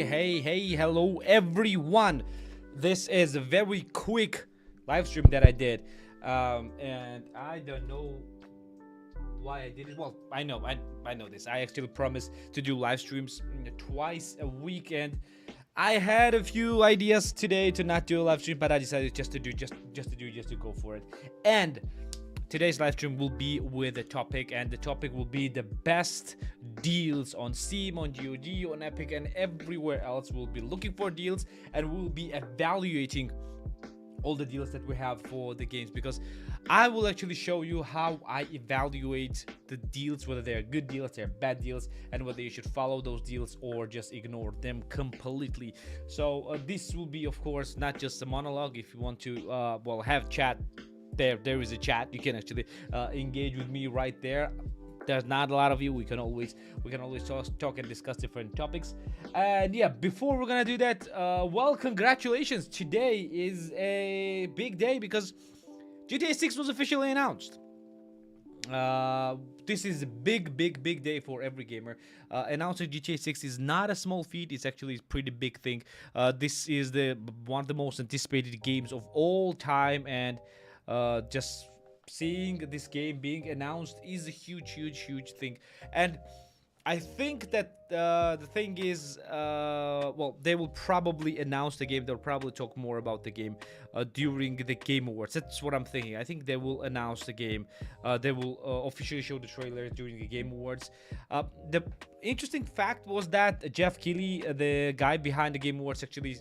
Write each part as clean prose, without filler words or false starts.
Hey, hello everyone. This is a very quick live stream that I did. And I don't know why I did it. Well, I know this. I actually promised to do live streams twice a week, and I had a few ideas today to not do a live stream, but I decided just to go for it. And today's live stream will be with a topic, and the topic will be the best deals on Steam, on GOG, on Epic, and everywhere else. We'll be looking for deals, and we'll be evaluating all the deals that we have for the games, because I will actually show you how I evaluate the deals, whether they're good deals, they're bad deals, and whether you should follow those deals or just ignore them completely. So this will be, of course, not just a monologue. If you want to have chat, there is a chat. You can actually engage with me right there. There's not a lot of you. We can always talk and discuss different topics. And yeah, before we're gonna do that, congratulations. Today is a big day because GTA 6 was officially announced. This is a big day for every gamer. Announcing GTA 6 is not a small feat. It's actually a pretty big thing. This is one of the most anticipated games of all time, and just seeing this game being announced is a huge thing. And I think that the thing is, they will probably announce the game. They'll probably talk more about the game during the Game Awards. That's what I'm thinking. I think they will announce the game. They will officially show the trailer during the Game Awards. The interesting fact was that Jeff Keighley, the guy behind the Game Awards, actually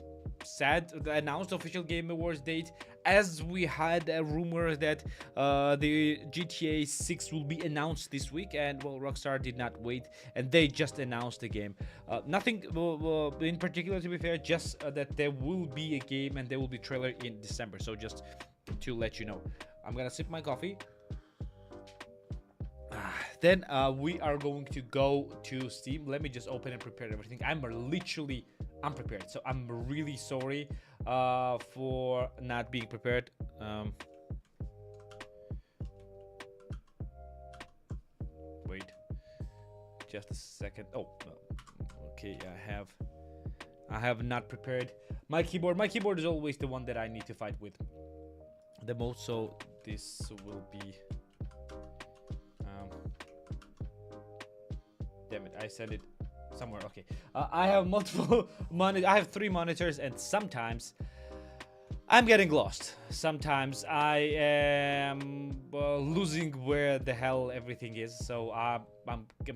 announced the official Game Awards date, as we had a rumor that the GTA 6 will be announced this week, and Rockstar did not wait, and they just announced the game. Nothing in particular, to be fair, just that there will be a game and there will be trailer in December. So just to let you know, I'm gonna sip my coffee. Then we are going to go to Steam. Let me just open and prepare everything. I'm literally unprepared, so I'm really sorry for not being prepared. Wait just a second. Okay, I have not prepared my keyboard. My keyboard is always the one that I need to fight with the most, so this will be damn it, I said it somewhere. Okay, I have multiple I have 3 monitors, and sometimes I'm getting lost. Sometimes I am losing where the hell everything is. So I'm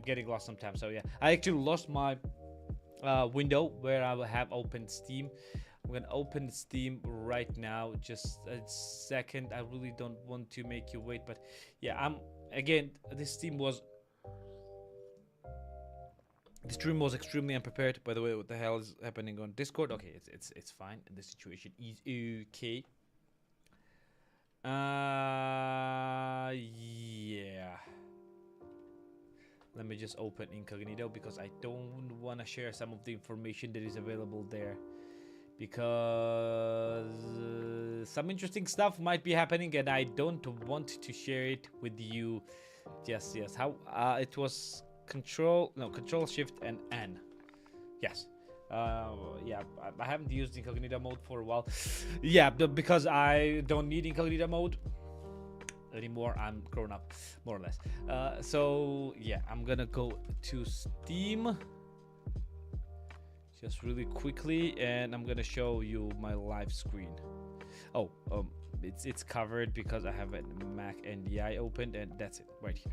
getting lost sometimes. So yeah, I actually lost my window where I will have opened Steam. I'm gonna open Steam right now. Just a second. I really don't want to make you wait, but yeah, this stream was extremely unprepared. By the way, what the hell is happening on Discord? Okay, it's fine. The situation is okay. Yeah. Let me just open incognito, because I don't want to share some of the information that is available there, because some interesting stuff might be happening, and I don't want to share it with you. Yes. How it was. Control Shift and N. Yes. Yeah, I haven't used incognito mode for a while. Yeah, because I don't need incognito mode anymore. I'm grown up, more or less. So yeah, I'm gonna go to Steam just really quickly, and I'm gonna show you my live screen. It's covered because I have a Mac NDI opened, and that's it right here.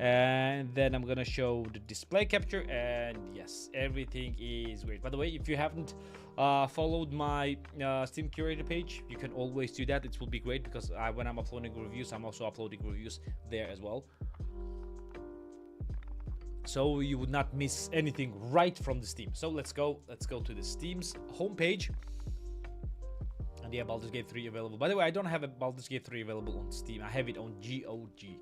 And then I'm gonna show the display capture, and yes, everything is great. By the way, if you haven't followed my Steam Curator page, you can always do that. It will be great, because when I'm uploading reviews, I'm also uploading reviews there as well, so you would not miss anything right from the Steam. So let's go to the Steam's homepage. And yeah, Baldur's Gate 3 available. By the way, I don't have a Baldur's Gate 3 available on Steam. I have it on GOG.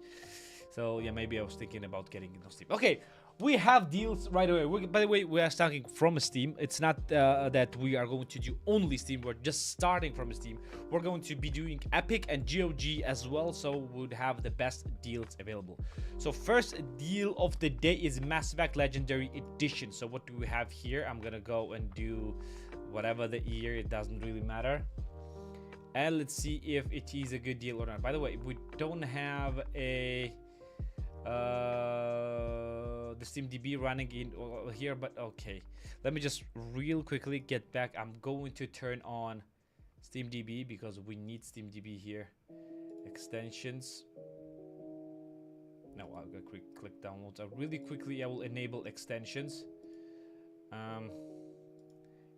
So yeah, maybe I was thinking about getting it on Steam. Okay, we have deals right away. By the way, we are starting from Steam. It's not that we are going to do only Steam. We're just starting from Steam. We're going to be doing Epic and GOG as well, so we would have the best deals available. So first deal of the day is Mass Effect Legendary Edition. So what do we have here? I'm gonna go and do whatever the year, it doesn't really matter. And let's see if it is a good deal or not. By the way, we don't have a the SteamDB running in here, but okay, let me just real quickly get back. I'm going to turn on SteamDB because we need SteamDB here. Extensions. No, I'll go click downloads. Really quickly I will enable extensions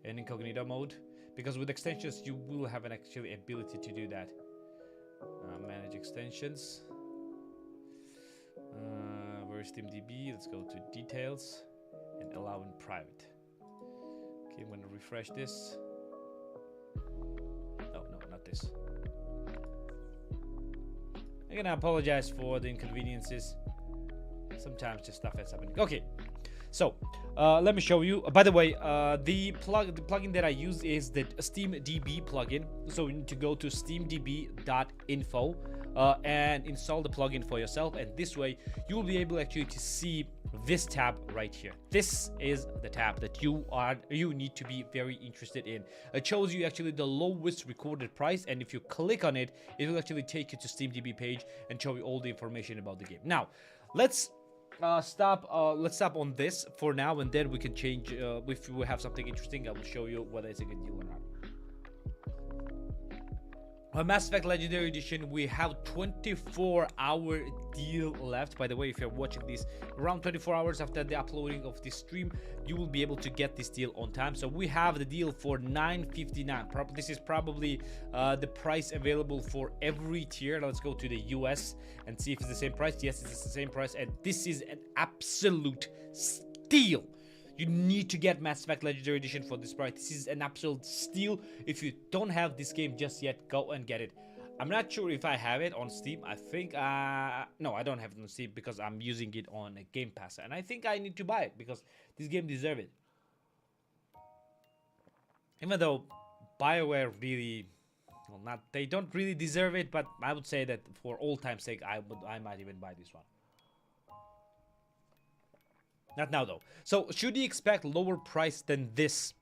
in incognito mode, because with extensions you will have an actually ability to do that. Manage extensions. Where's SteamDB? Let's go to details and allow in private. Okay, I'm gonna refresh this. No, not this. Again, I apologize for the inconveniences. Sometimes just stuff that's happening. Okay, so let me show you. By the way, the plugin that I use is the SteamDB plugin. So you need to go to steamdb.info and install the plugin for yourself, and this way you will be able actually to see this tab right here. This is the tab that you need to be very interested in. It shows you actually the lowest recorded price, and if you click on it, it will actually take you to SteamDB page and show you all the information about the game. Now let's stop on this for now, and then we can change. If we have something interesting, I will show you whether it's a good deal or not. Mass Effect Legendary Edition, we have 24-hour deal left. By the way, if you're watching this around 24 hours after the uploading of this stream, you will be able to get this deal on time. So we have the deal for $9.59. This is probably the price available for every tier. Let's go to the US and see if it's the same price. Yes, it's the same price, and this is an absolute steal. You need to get Mass Effect Legendary Edition for this price. This is an absolute steal. If you don't have this game just yet, go and get it. I'm not sure if I have it on Steam. I think no, I don't have it on Steam because I'm using it on a Game Pass, and I think I need to buy it because this game deserves it. Even though BioWare really, well, they don't really deserve it, but I would say that for old time's sake, I might even buy this one. Not now though. So should you expect lower price than this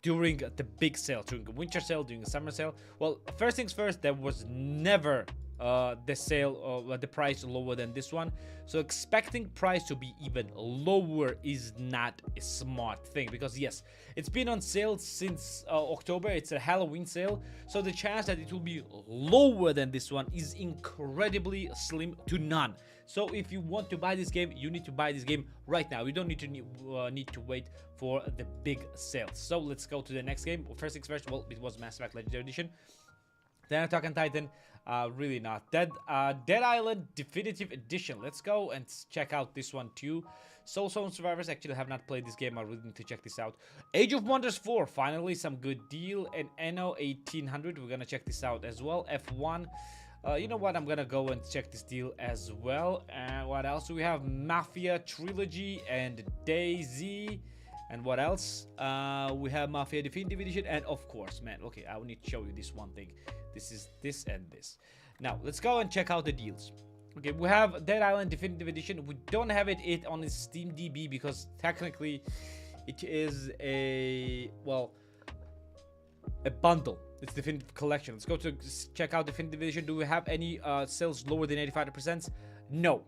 during the big sale, during the winter sale, during the summer sale? Well, first things first, there was never the sale the price lower than this one. So expecting price to be even lower is not a smart thing, because yes, it's been on sale since October. It's a Halloween sale, so the chance that it will be lower than this one is incredibly slim to none. So if you want to buy this game, you need to buy this game right now. You don't need to wait for the big sales. So let's go to the next game. First things first, well, it was Mass Effect Legendary Edition. Then Attack on Titan, really not. Dead Island Definitive Edition. Let's go and check out this one too. Soul Stone Survivors, actually have not played this game. I really need to check this out. Age of Wonders 4, finally some good deal. And NO 1800, we're gonna check this out as well. F1. You know what? I'm gonna go and check this deal as well. And what else do we have? Mafia Trilogy and DayZ. And what else? We have Mafia Definitive Edition, and of course, man, okay, I will need to show you this one thing. This is this and this. Now let's go and check out the deals. Okay, we have Dead Island Definitive Edition. We don't have it on SteamDB because technically it is a bundle. It's Definitive Collection. Let's go to check out Definitive Edition. Do we have any sales lower than 85%? No.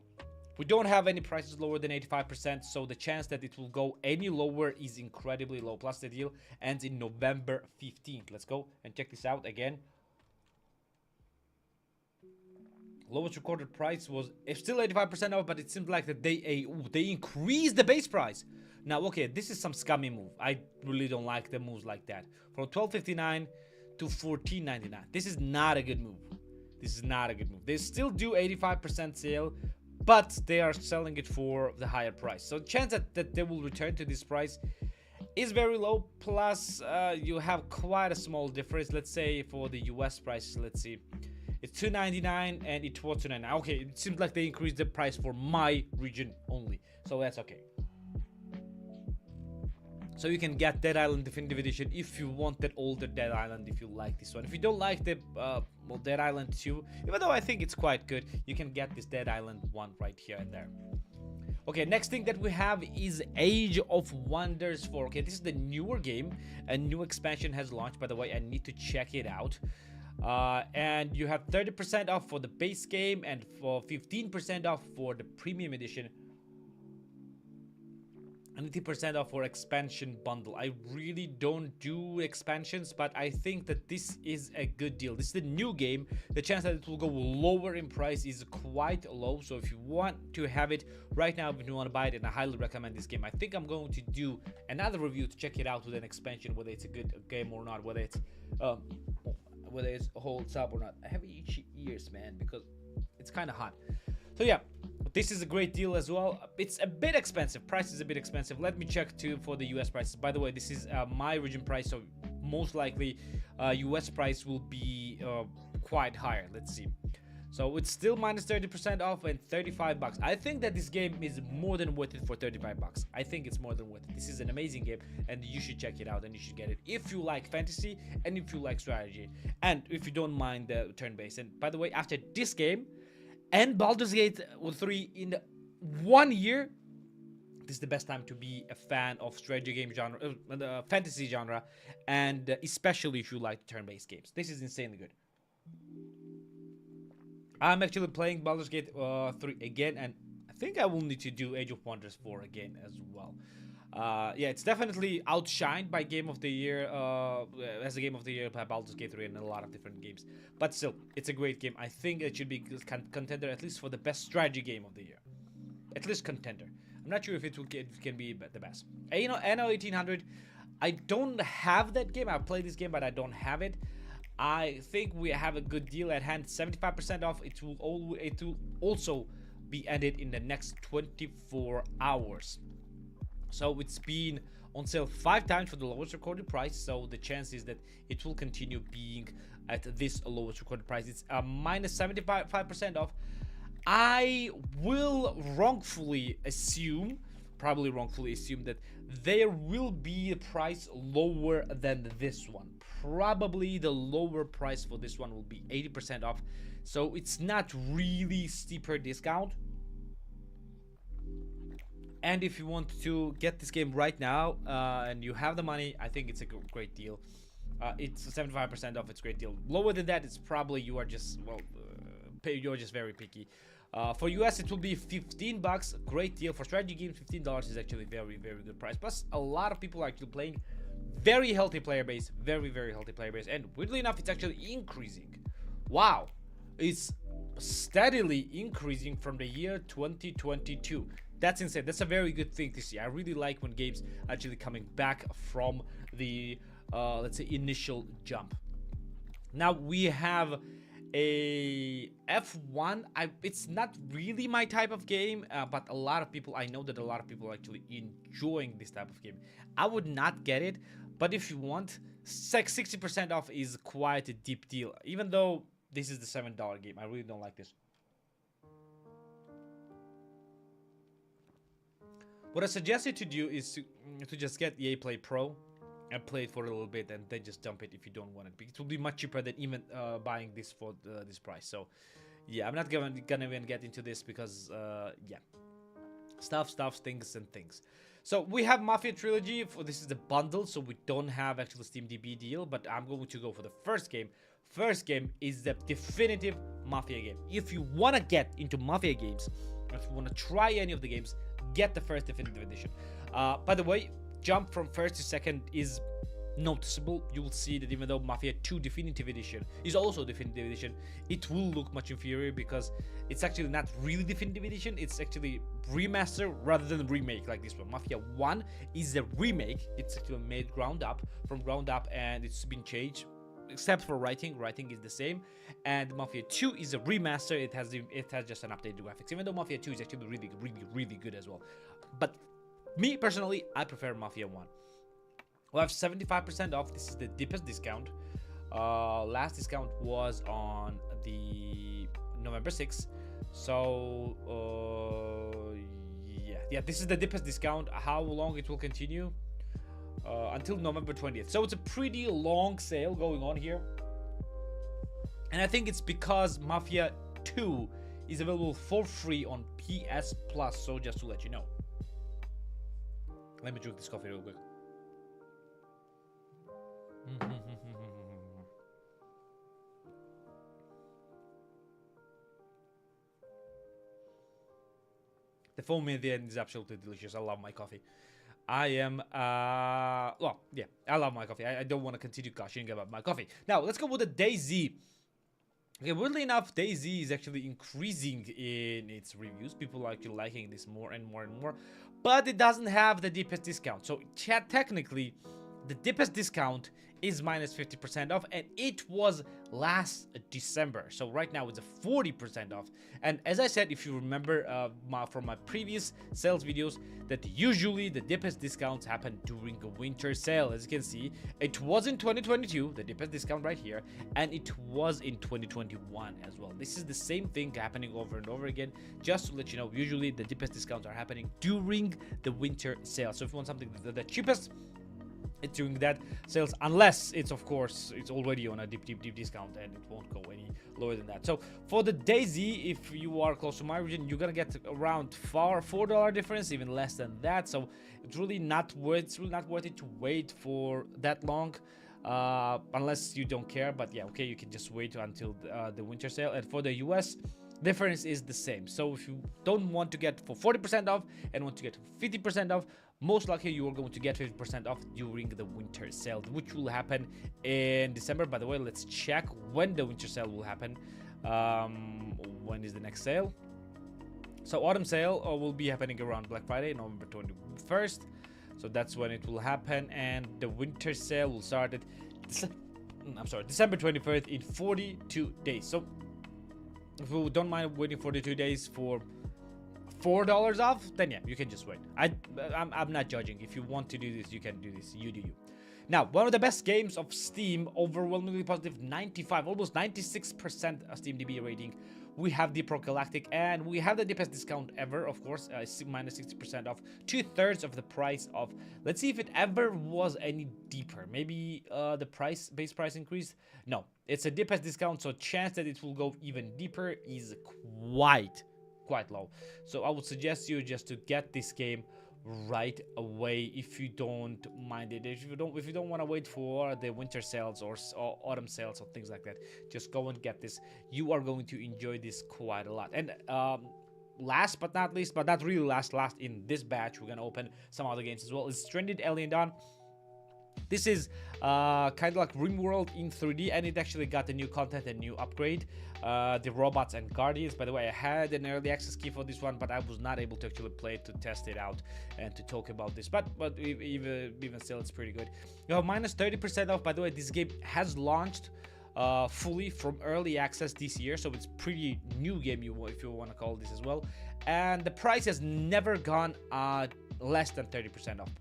We don't have any prices lower than 85%, so the chance that it will go any lower is incredibly low. Plus the deal ends in November 15th. Let's go and check this out again. Lowest recorded price was still 85% off, but it seems like that they increased the base price. Now, okay, this is some scummy move. I really don't like the moves like that. From $12.59 to $14.99. This is not a good move. This is not a good move. They still do 85% sale, but they are selling it for the higher price. So the chance that they will return to this price is very low. Plus, you have quite a small difference. Let's say for the US prices, let's see. It's $2.99 and it was $2.99. Okay, it seems like they increased the price for my region only. So that's okay. So you can get Dead Island Definitive Edition if you want that older Dead Island, if you like this one. If you don't like the well, Dead Island 2, even though I think it's quite good, you can get this Dead Island 1 right here and there. Okay, next thing that we have is Age of Wonders 4. Okay, this is the newer game. A new expansion has launched, by the way. I need to check it out. And you have 30% off for the base game and for 15% off for the premium edition. And 80% off for expansion bundle. I really don't do expansions, but I think that this is a good deal. This is the new game. The chance that it will go lower in price is quite low. So if you want to have it right now, if you want to buy it, and I highly recommend this game. I think I'm going to do another review to check it out with an expansion, whether it's a good game or not, whether it holds up or not. I have itchy ears, man, because it's kind of hot. So yeah, this is a great deal as well. It's a bit expensive. Price is a bit expensive. Let me check too for the US prices. By the way, this is my region price, so most likely US price will be quite higher. Let's see. So it's still minus 30% off and 35 bucks. I think that this game is more than worth it for 35 bucks. I think it's more than worth it. This is an amazing game and you should check it out and you should get it if you like fantasy and if you like strategy and if you don't mind the turn-based. And by the way, after this game and Baldur's Gate 3 in 1 year, this is the best time to be a fan of strategy game genre, fantasy genre, and especially if you like turn-based games. This is insanely good. I'm actually playing Baldur's Gate 3 again, and I think I will need to do Age of Wonders 4 again as well. Yeah, it's definitely outshined by Game of the Year, as a Game of the Year by Baldur's Gate 3 and a lot of different games. But still, it's a great game. I think it should be contender at least for the best strategy game of the year. At least contender. I'm not sure if it can be the best. And, you know, Anno 1800, I don't have that game. I played this game, but I don't have it. I think we have a good deal at hand. 75% off. It will also be ended in the next 24 hours. So it's been on sale 5 times for the lowest recorded price. So the chance is that it will continue being at this lowest recorded price. It's minus 75% off. I will probably wrongfully assume that there will be a price lower than this one. Probably the lower price for this one will be 80% off. So it's not really steeper discount. And if you want to get this game right now and you have the money, I think it's a great deal. It's 75% off. It's a great deal. Lower than that, it's probably you are just you're just very picky. For US, it will be 15 bucks. Great deal. For strategy games, $15 is actually very, very good price. Plus, a lot of people are actually playing. Very healthy player base. Very, very healthy player base. And weirdly enough, it's actually increasing. Wow. It's steadily increasing from the year 2022. That's insane. That's a very good thing to see. I really like when games actually coming back from the, let's say, initial jump. Now, we have a F1. It's not really my type of game, but I know that a lot of people are actually enjoying this type of game. I would not get it, but if you want, 60% off is quite a deep deal, even though this is the $7 game. I really don't like this. What I suggest you to do is to just get EA Play Pro and play it for a little bit and then just dump it if you don't want it. It will be much cheaper than even buying this for this price. So yeah, I'm not gonna even get into this because yeah, stuff, things. So we have Mafia Trilogy. This is the bundle, so we don't have actually Steam DB deal, but I'm going to go for the first game. First game is the definitive Mafia game. If you want to get into Mafia games, if you want to try any of the games, get the first definitive edition. By the way, jump from first to second is noticeable. You will see that even though Mafia 2 Definitive Edition is also Definitive Edition, it will look much inferior because it's actually not really Definitive Edition. It's actually remaster rather than remake like this one. Mafia 1 is a remake. It's actually made from ground up, and it's been changed except for writing. Writing is the same. And Mafia 2 is a remaster. It has just an updated graphics, even though Mafia 2 is actually really good as well. But me personally, I prefer Mafia 1. We have 75% off. This is the deepest discount. Last discount was on the November 6th. So yeah, this is the deepest discount. How long it will continue? until November 20th. So it's a pretty long sale going on here. And I think it's because Mafia 2 is available for free on PS Plus. So just to let you know. Let me drink this coffee real quick. The foam in the end is absolutely delicious. I love my coffee. I am, well, yeah, I love my coffee. I don't want to continue gushing about my coffee. Now, let's go with the DayZ. Okay, weirdly enough, DayZ is actually increasing in its reviews. People are actually liking this more and more and more. But it doesn't have the deepest discount. So, technically, the deepest discount is minus 50% off, and it was last December. So right now it's a 40% off. And as I said, if you remember from my previous sales videos, that usually the deepest discounts happen during a winter sale. As you can see, it was in 2022, the deepest discount right here, and it was in 2021 as well. This is the same thing happening over and over again. Just to let you know, usually the deepest discounts are happening during the winter sale. So if you want something the cheapest, it's during that sales, unless it's, of course, it's already on a deep discount and it won't go any lower than that. So for the DayZ, if you are close to my region, you're gonna get around $4 difference, even less than that. So it's really not worth it to wait for that long, unless you don't care. But yeah, okay, you can just wait until the winter sale. And for the US, difference is the same. So if you don't want to get for 40% off and want to get 50% off, most likely you are going to get 50% off during the winter sale, which will happen in December. By the way, let's check when the winter sale will happen. When is the next sale? So autumn sale will be happening around Black Friday, November 21st. So that's when it will happen, and the winter sale will start at December 21st in 42 days. So if you don't mind waiting 42 days for $4 off, then yeah, you can just wait. I'm not judging. If you want to do this, you can do this. You do you. Now, one of the best games of Steam, overwhelmingly positive, 95, almost 96% Steam DB rating. We have the Pro Galactic, and we have the deepest discount ever, of course, minus 60% off, 2/3 of the price of. Let's see if it ever was any deeper. Maybe the base price increased. No, it's a deepest discount, so chance that it will go even deeper is quite low. So I would suggest you just to get this game right away if you don't mind it. If you don't want to wait for the winter sales or autumn sales or things like that, just go and get this. You are going to enjoy this quite a lot. And last but not least, but not really last in this batch, we're gonna open some other games as well. It's Stranded Alien Dawn. This is kind of like RimWorld in 3D, and it actually got a new content, a new upgrade. The robots and guardians. By the way, I had an early access key for this one, but I was not able to actually play it, to test it out and to talk about this. But even still, it's pretty good. You have minus 30% off. By the way, this game has launched fully from early access this year, so it's pretty new game, if you want to call this as well. And the price has never gone less than 30% off.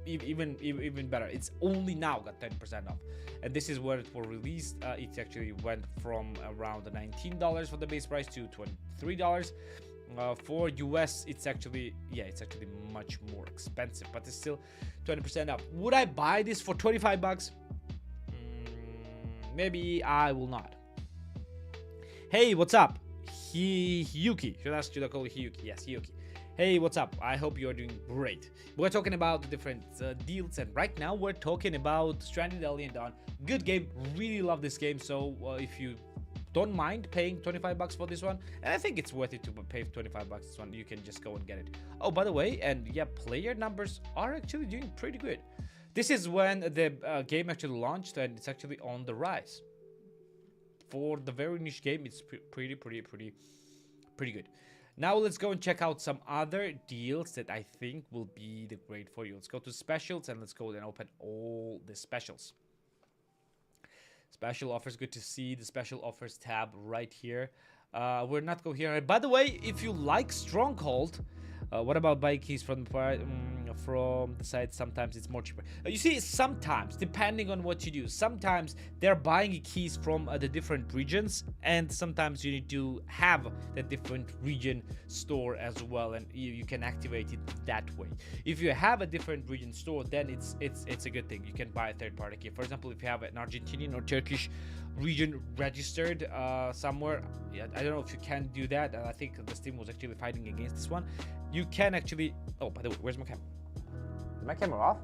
Even better, it's only now got 10% off, and this is where it was released. It actually went from around $19 for the base price to $23. For US, it's actually much more expensive, but it's still 20% off. Would I buy this for 25 bucks? Maybe I will not. Hey, what's up? Hiyuki. Should I call you Hiyuki? Yes, Hiyuki. Hey, what's up? I hope you're doing great. We're talking about the different deals, and right now we're talking about Stranded Alien Dawn. Good game, really love this game. So if you don't mind paying 25 bucks for this one, and I think it's worth it to pay 25 bucks this one, you can just go and get it. Oh, by the way, and yeah, player numbers are actually doing pretty good. This is when the game actually launched, and it's actually on the rise. For the very niche game, it's pretty good. Now let's go and check out some other deals that I think will be the great for you. Let's go to specials, and let's go and open all the specials. Special offers, good to see the special offers tab right here. We're not going here. By the way, if you like Stronghold, What about buying keys from the site? Sometimes it's more cheaper. You see, sometimes, depending on what you do, sometimes they're buying keys from the different regions, and sometimes you need to have the different region store as well, and you can activate it that way. If you have a different region store, then it's a good thing. You can buy a third-party key. For example, if you have an Argentinian or Turkish region registered somewhere, yeah, I don't know if you can do that. I think the Steam was actually fighting against this one. You can actually, oh, by the way, where's my camera? Is my camera off?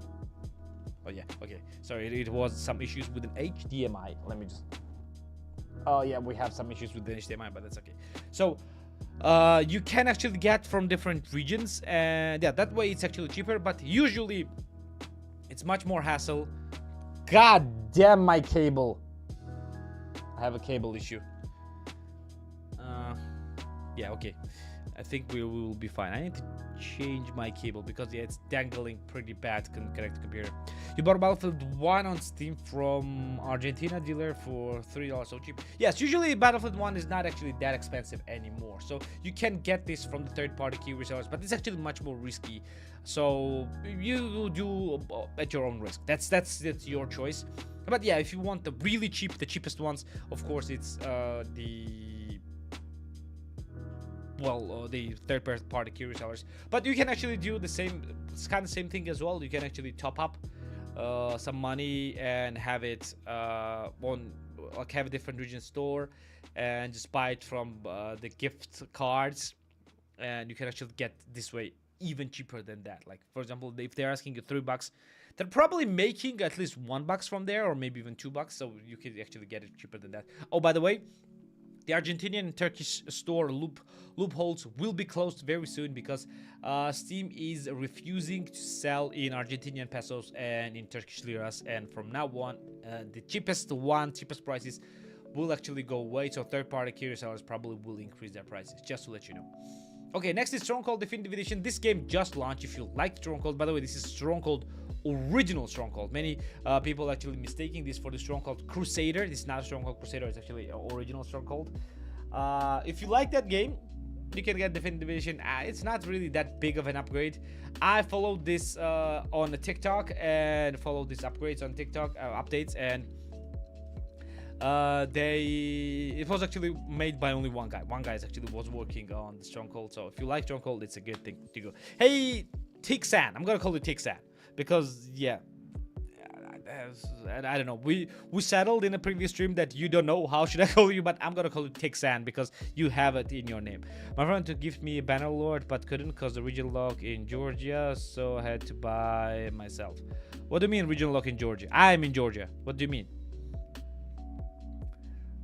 Oh yeah, okay, sorry, it was some issues with an HDMI. Let me just, oh yeah, we have some issues with the HDMI, but that's okay. So you can actually get from different regions, and yeah, that way it's actually cheaper, but usually it's much more hassle. God damn my cable. I have a cable issue. Yeah, okay, I think we will be fine. I need to change my cable because yeah, it's dangling pretty bad. Couldn't connect the computer. You bought Battlefield 1 on Steam from Argentina dealer for $3, so cheap. Yes, usually Battlefield 1 is not actually that expensive anymore, so you can get this from the third-party key resellers, but it's actually much more risky, so you do at your own risk. That's your choice. But yeah, if you want the really cheap, the cheapest ones, of course it's the third-party key resellers. But you can actually do the same, it's kind of same thing as well. You can actually top up some money and have it on, like, have a different region store and just buy it from the gift cards, and you can actually get this way even cheaper than that. Like, for example, if they're asking you $3, they're probably making at least $1 from there, or maybe even $2, so you can actually get it cheaper than that. Oh, by the way, the Argentinian and Turkish store loopholes will be closed very soon because Steam is refusing to sell in Argentinian pesos and in Turkish liras, and from now on the cheapest prices will actually go away, so third-party key resellers probably will increase their prices, just to let you know. Okay, next is Stronghold Definitive Edition. This game just launched. If you like Stronghold, by the way, this is Stronghold, original Stronghold. Many people actually mistaking this for the Stronghold Crusader. This is not Stronghold Crusader, it's actually original Stronghold. If you like that game, you can get Definitive Edition. It's not really that big of an upgrade. I followed this on TikTok and followed these upgrades on TikTok updates, and it was actually made by only one guy. One guy actually was working on the Stronghold, so if you like Stronghold, it's a good thing to go. Hey, Tixan, I'm gonna call you Tixan because yeah, I don't know, we settled in a previous stream that you don't know how should I call you, but I'm gonna call you Tixan because you have it in your name. My friend to give me a banner lord but couldn't because the regional lock in Georgia, so I had to buy myself. What do you mean regional lock in Georgia? I'm in Georgia. What do you mean?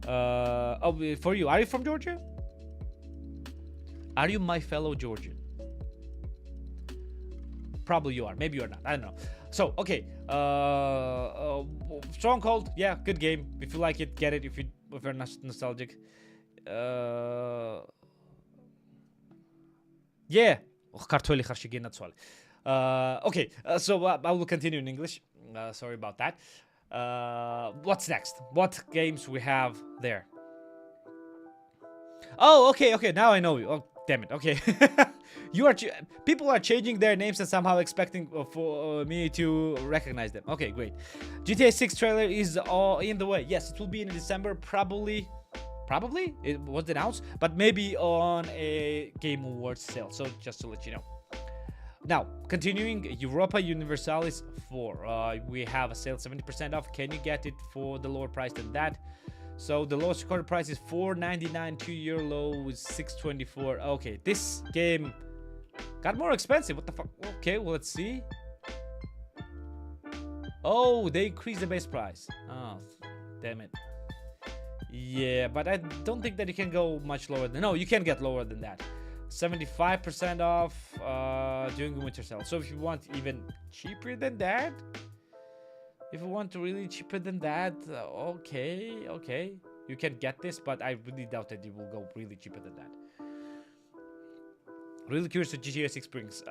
Oh, for you, are you from Georgia? Are you my fellow Georgian? Probably you are, maybe you're not, I don't know. So okay, Stronghold, yeah, good game. If you like it, get it. If you're nostalgic, yeah. Okay, so I will continue in English. Sorry about that. What's next? What games we have there? Oh, okay, now I know you. Oh, damn it. Okay. People are changing their names and somehow expecting for me to recognize them. Okay, great. GTA 6 trailer is in the way. Yes, it will be in December, probably it was announced, but maybe on a Game Awards sale. So just to let you know. Now, continuing, Europa Universalis 4. We have a sale 70% off. Can you get it for the lower price than that? So the lowest recorded price is $4.99. 2-year low is $6.24. Okay, this game got more expensive. What the fuck? Okay, well, let's see. Oh, they increased the base price. Oh, damn it. Yeah, but I don't think that you can go much lower than... No, you can get lower than that. 75% off during the winter sale. So if you want even cheaper than that, if you want really cheaper than that, okay, you can get this, but I really doubt that it will go really cheaper than that. Really curious what GTA 6 brings.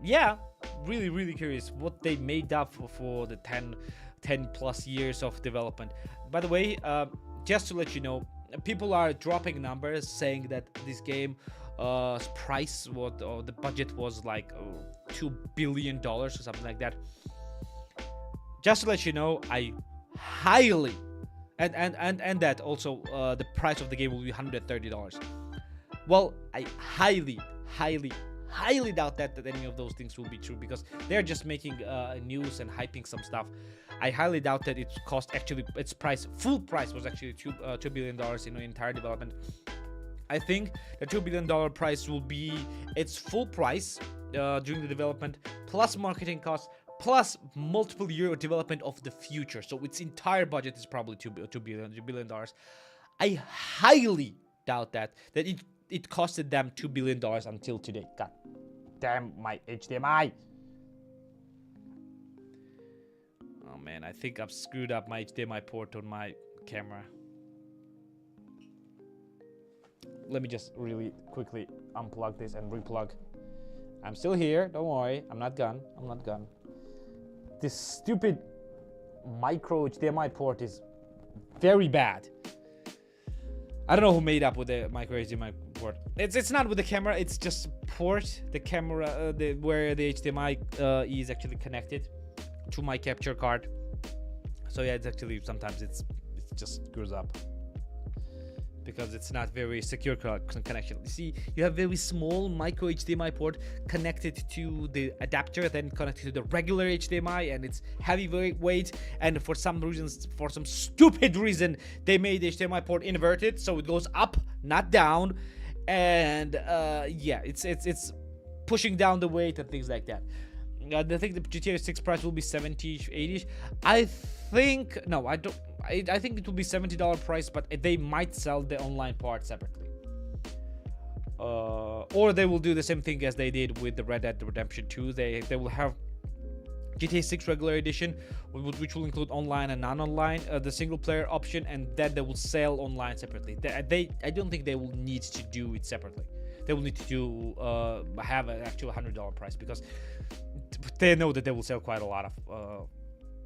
Yeah, really curious what they made up for the 10 plus years of development. By the way, just to let you know, people are dropping numbers saying that this game price, what the budget was like $2 billion or something like that. Just to let you know, I highly and that also the price of the game will be $130. Well, I highly doubt that any of those things will be true, because they're just making news and hyping some stuff. I highly doubt that it cost, actually its full price was actually $2 billion in the entire development. I think the $2 billion price will be its full price during the development, plus marketing costs, plus multiple year development of the future. So its entire budget is probably $2 billion. I highly doubt that it costed them $2 billion until today. God damn my HDMI. Oh man, I think I've screwed up my HDMI port on my camera. Let me just really quickly unplug this and replug. I'm still here, don't worry. I'm not gone. This stupid micro HDMI port is very bad. I don't know who made up with the micro HDMI port. It's not with the camera, it's just port, the camera, where the HDMI is actually connected to my capture card. So yeah, it's actually, sometimes it just screws up, because it's not very secure connection. You see, you have very small micro HDMI port connected to the adapter, then connected to the regular HDMI, and it's heavyweight. And for some reasons, for some stupid reason, they made the HDMI port inverted, so it goes up, not down. And yeah, it's pushing down the weight and things like that. I think the GTA 6 price will be 70-ish, 80-ish. I think it will be $70 price, but they might sell the online part separately. Or they will do the same thing as they did with the Red Dead Redemption 2. They will have GTA 6 regular edition, which will include online and non-online, the single player option, and then they will sell online separately. I don't think they will need to do it separately. They will need to have an actual $100 price, because they know that they will sell quite a lot of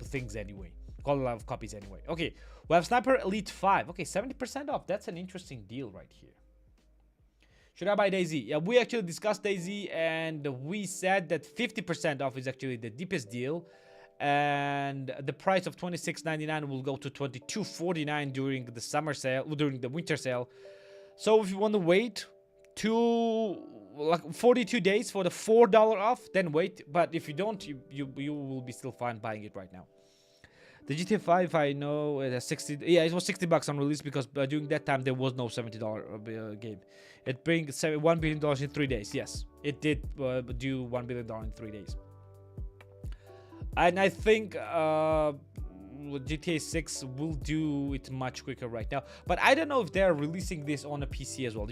things anyway. Quite a lot of copies anyway. Okay, we have Sniper Elite 5. Okay, 70% off. That's an interesting deal right here. Should I buy DayZ? Yeah, we actually discussed DayZ, and we said that 50% off is actually the deepest deal. And the price of $26.99 will go to $22.49 during the summer sale, during the winter sale. So if you want to wait like 42 days for the $4 off, then wait. But if you don't, you will be still fine buying it right now. The GTA 5, I know it has 60. Yeah, it was $60 on release, because during that time there was no $70 game. It brings $1 billion in 3 days. Yes, it did do $1 billion in 3 days. And I think GTA 6 will do it much quicker right now, but I don't know if they're releasing this on a PC as well.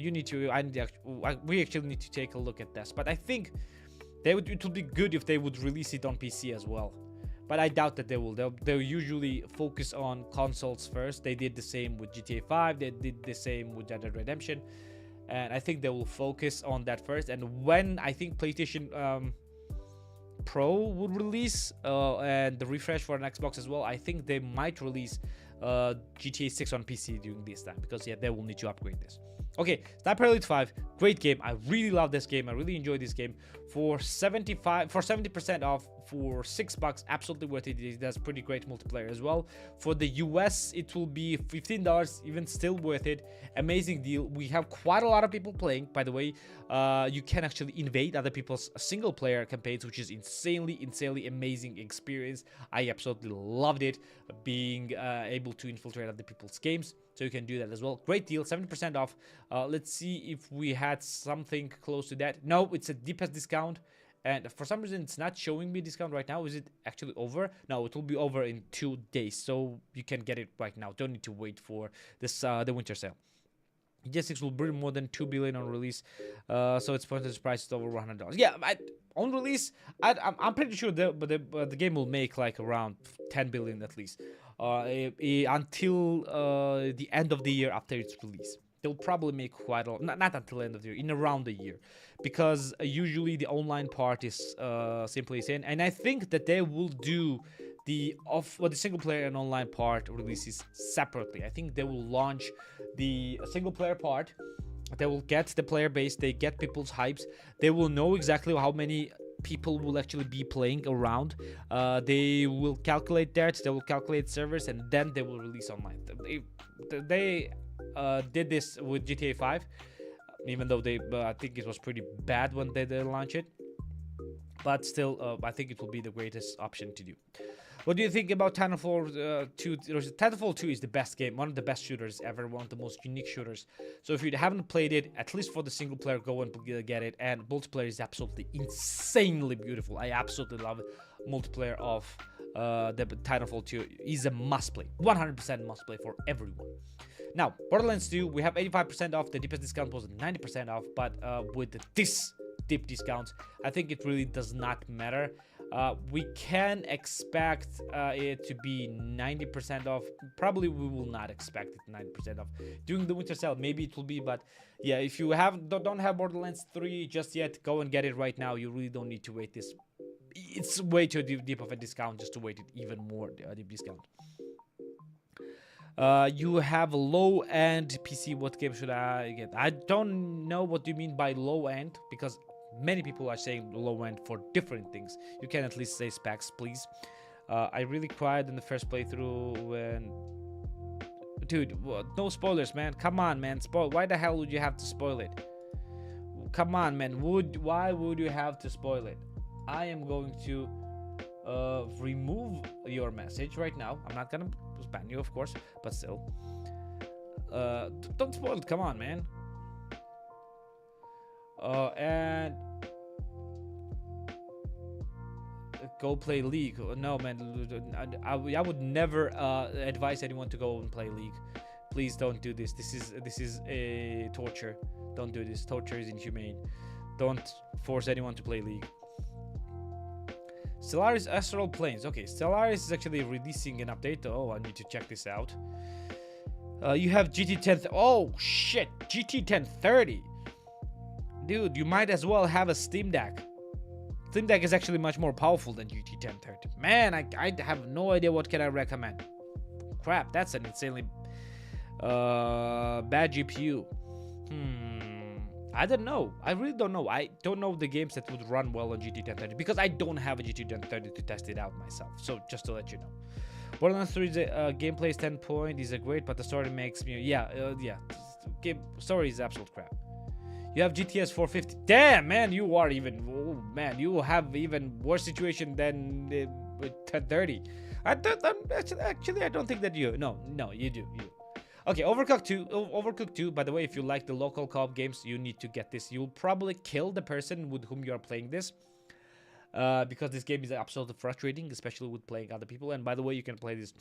We actually need to take a look at this, but I think it would be good if they would release it on PC as well. But I doubt that they will. They'll usually focus on consoles first. They did the same with GTA 5. They did the same with Red Dead Redemption, and I think they will focus on that first. And when I think PlayStation Pro would release and the refresh for an Xbox as well, I think they might release GTA 6 on PC during this time, because yeah, they will need to upgrade this. Okay, Sniper Elite 5, great game. I really love this game. I really enjoy this game. For 70% off, for $6, absolutely worth it. It has pretty great multiplayer as well. For the US, it will be $15, even still worth it. Amazing deal. We have quite a lot of people playing, by the way. You can actually invade other people's single player campaigns, which is insanely amazing experience. I absolutely loved it, being able to infiltrate other people's games. So you can do that as well. Great deal, 70% off. Let's see if we had something close to that. No, it's a deepest discount. And for some reason, it's not showing me discount right now. Is it actually over? No, it will be over in 2 days. So you can get it right now. Don't need to wait for this the winter sale. GTA 6 will bring more than $2 billion on release. So its percentage price is over $100. Yeah, on release, I'm pretty sure the game will make like around $10 billion at least. Until the end of the year after its release. They'll probably make quite a lot, not until the end of the year, in around the year, because usually the online part is simply insane. And I think that they will do the single player and online part releases separately. I think they will launch the single player part They will get the player base, they get people's hypes, they will know exactly how many people will actually be playing around. They will calculate that, they will calculate servers, and then they will release online. They did this with GTA 5, even though they I think it was pretty bad when they launched it, but still I think it will be the greatest option to do. What do you think about Titanfall 2? Titanfall 2 is the best game, one of the best shooters ever, one of the most unique shooters. So if you haven't played it, at least for the single player, go and get it. And multiplayer is absolutely insanely beautiful. I absolutely love it. Multiplayer of the Titanfall 2 is a must play, 100% must play for everyone. Now, Borderlands 2, we have 85% off. The deepest discount was 90% off, but with this deep discounts, I think it really does not matter. We can expect it to be 90% off. Probably we will not expect it 90% off during the winter sale. Maybe it will be, but yeah, if you don't have Borderlands 3 just yet, go and get it right now. You really don't need to wait this. It's way too deep of a discount just to wait it even more deep discount. You have low-end PC. What game should I get? I don't know what you mean by low-end, because many people are saying low end for different things. You can at least say specs, please. I really cried in the first playthrough when... Dude, no spoilers, man. Come on, man. Why the hell would you have to spoil it? Come on, man. Why would you have to spoil it? I am going to remove your message right now. I'm not gonna ban you, of course, but still. Don't spoil it. Come on, man. And go play League. No, man, I would never advise anyone to go and play League. Please don't do this. This is a torture. Don't do this. Torture is inhumane. Don't force anyone to play League. Stellaris Astral Planes. Okay, Stellaris is actually releasing an update. Oh, I need to check this out. You have GT10. Oh shit, GT1030. Dude, you might as well have a Steam Deck. Steam Deck is actually much more powerful than GT1030. Man, I have no idea what can I recommend. Crap, that's an insanely bad GPU. I don't know. I really don't know. I don't know the games that would run well on GT1030 because I don't have a GT1030 to test it out myself. So just to let you know. Borderlands 3's gameplay standpoint is great, but the story makes me... Yeah. Story is absolute crap. You have GTS 450. Damn, man, you are even... Oh, man, you have even worse situation than with 1030. Actually, I don't think that you... No, you do. Okay, Overcooked 2. By the way, if you like the local co-op games, you need to get this. You'll probably kill the person with whom you are playing this. Because this game is absolutely frustrating, especially with playing other people. And by the way, you can play this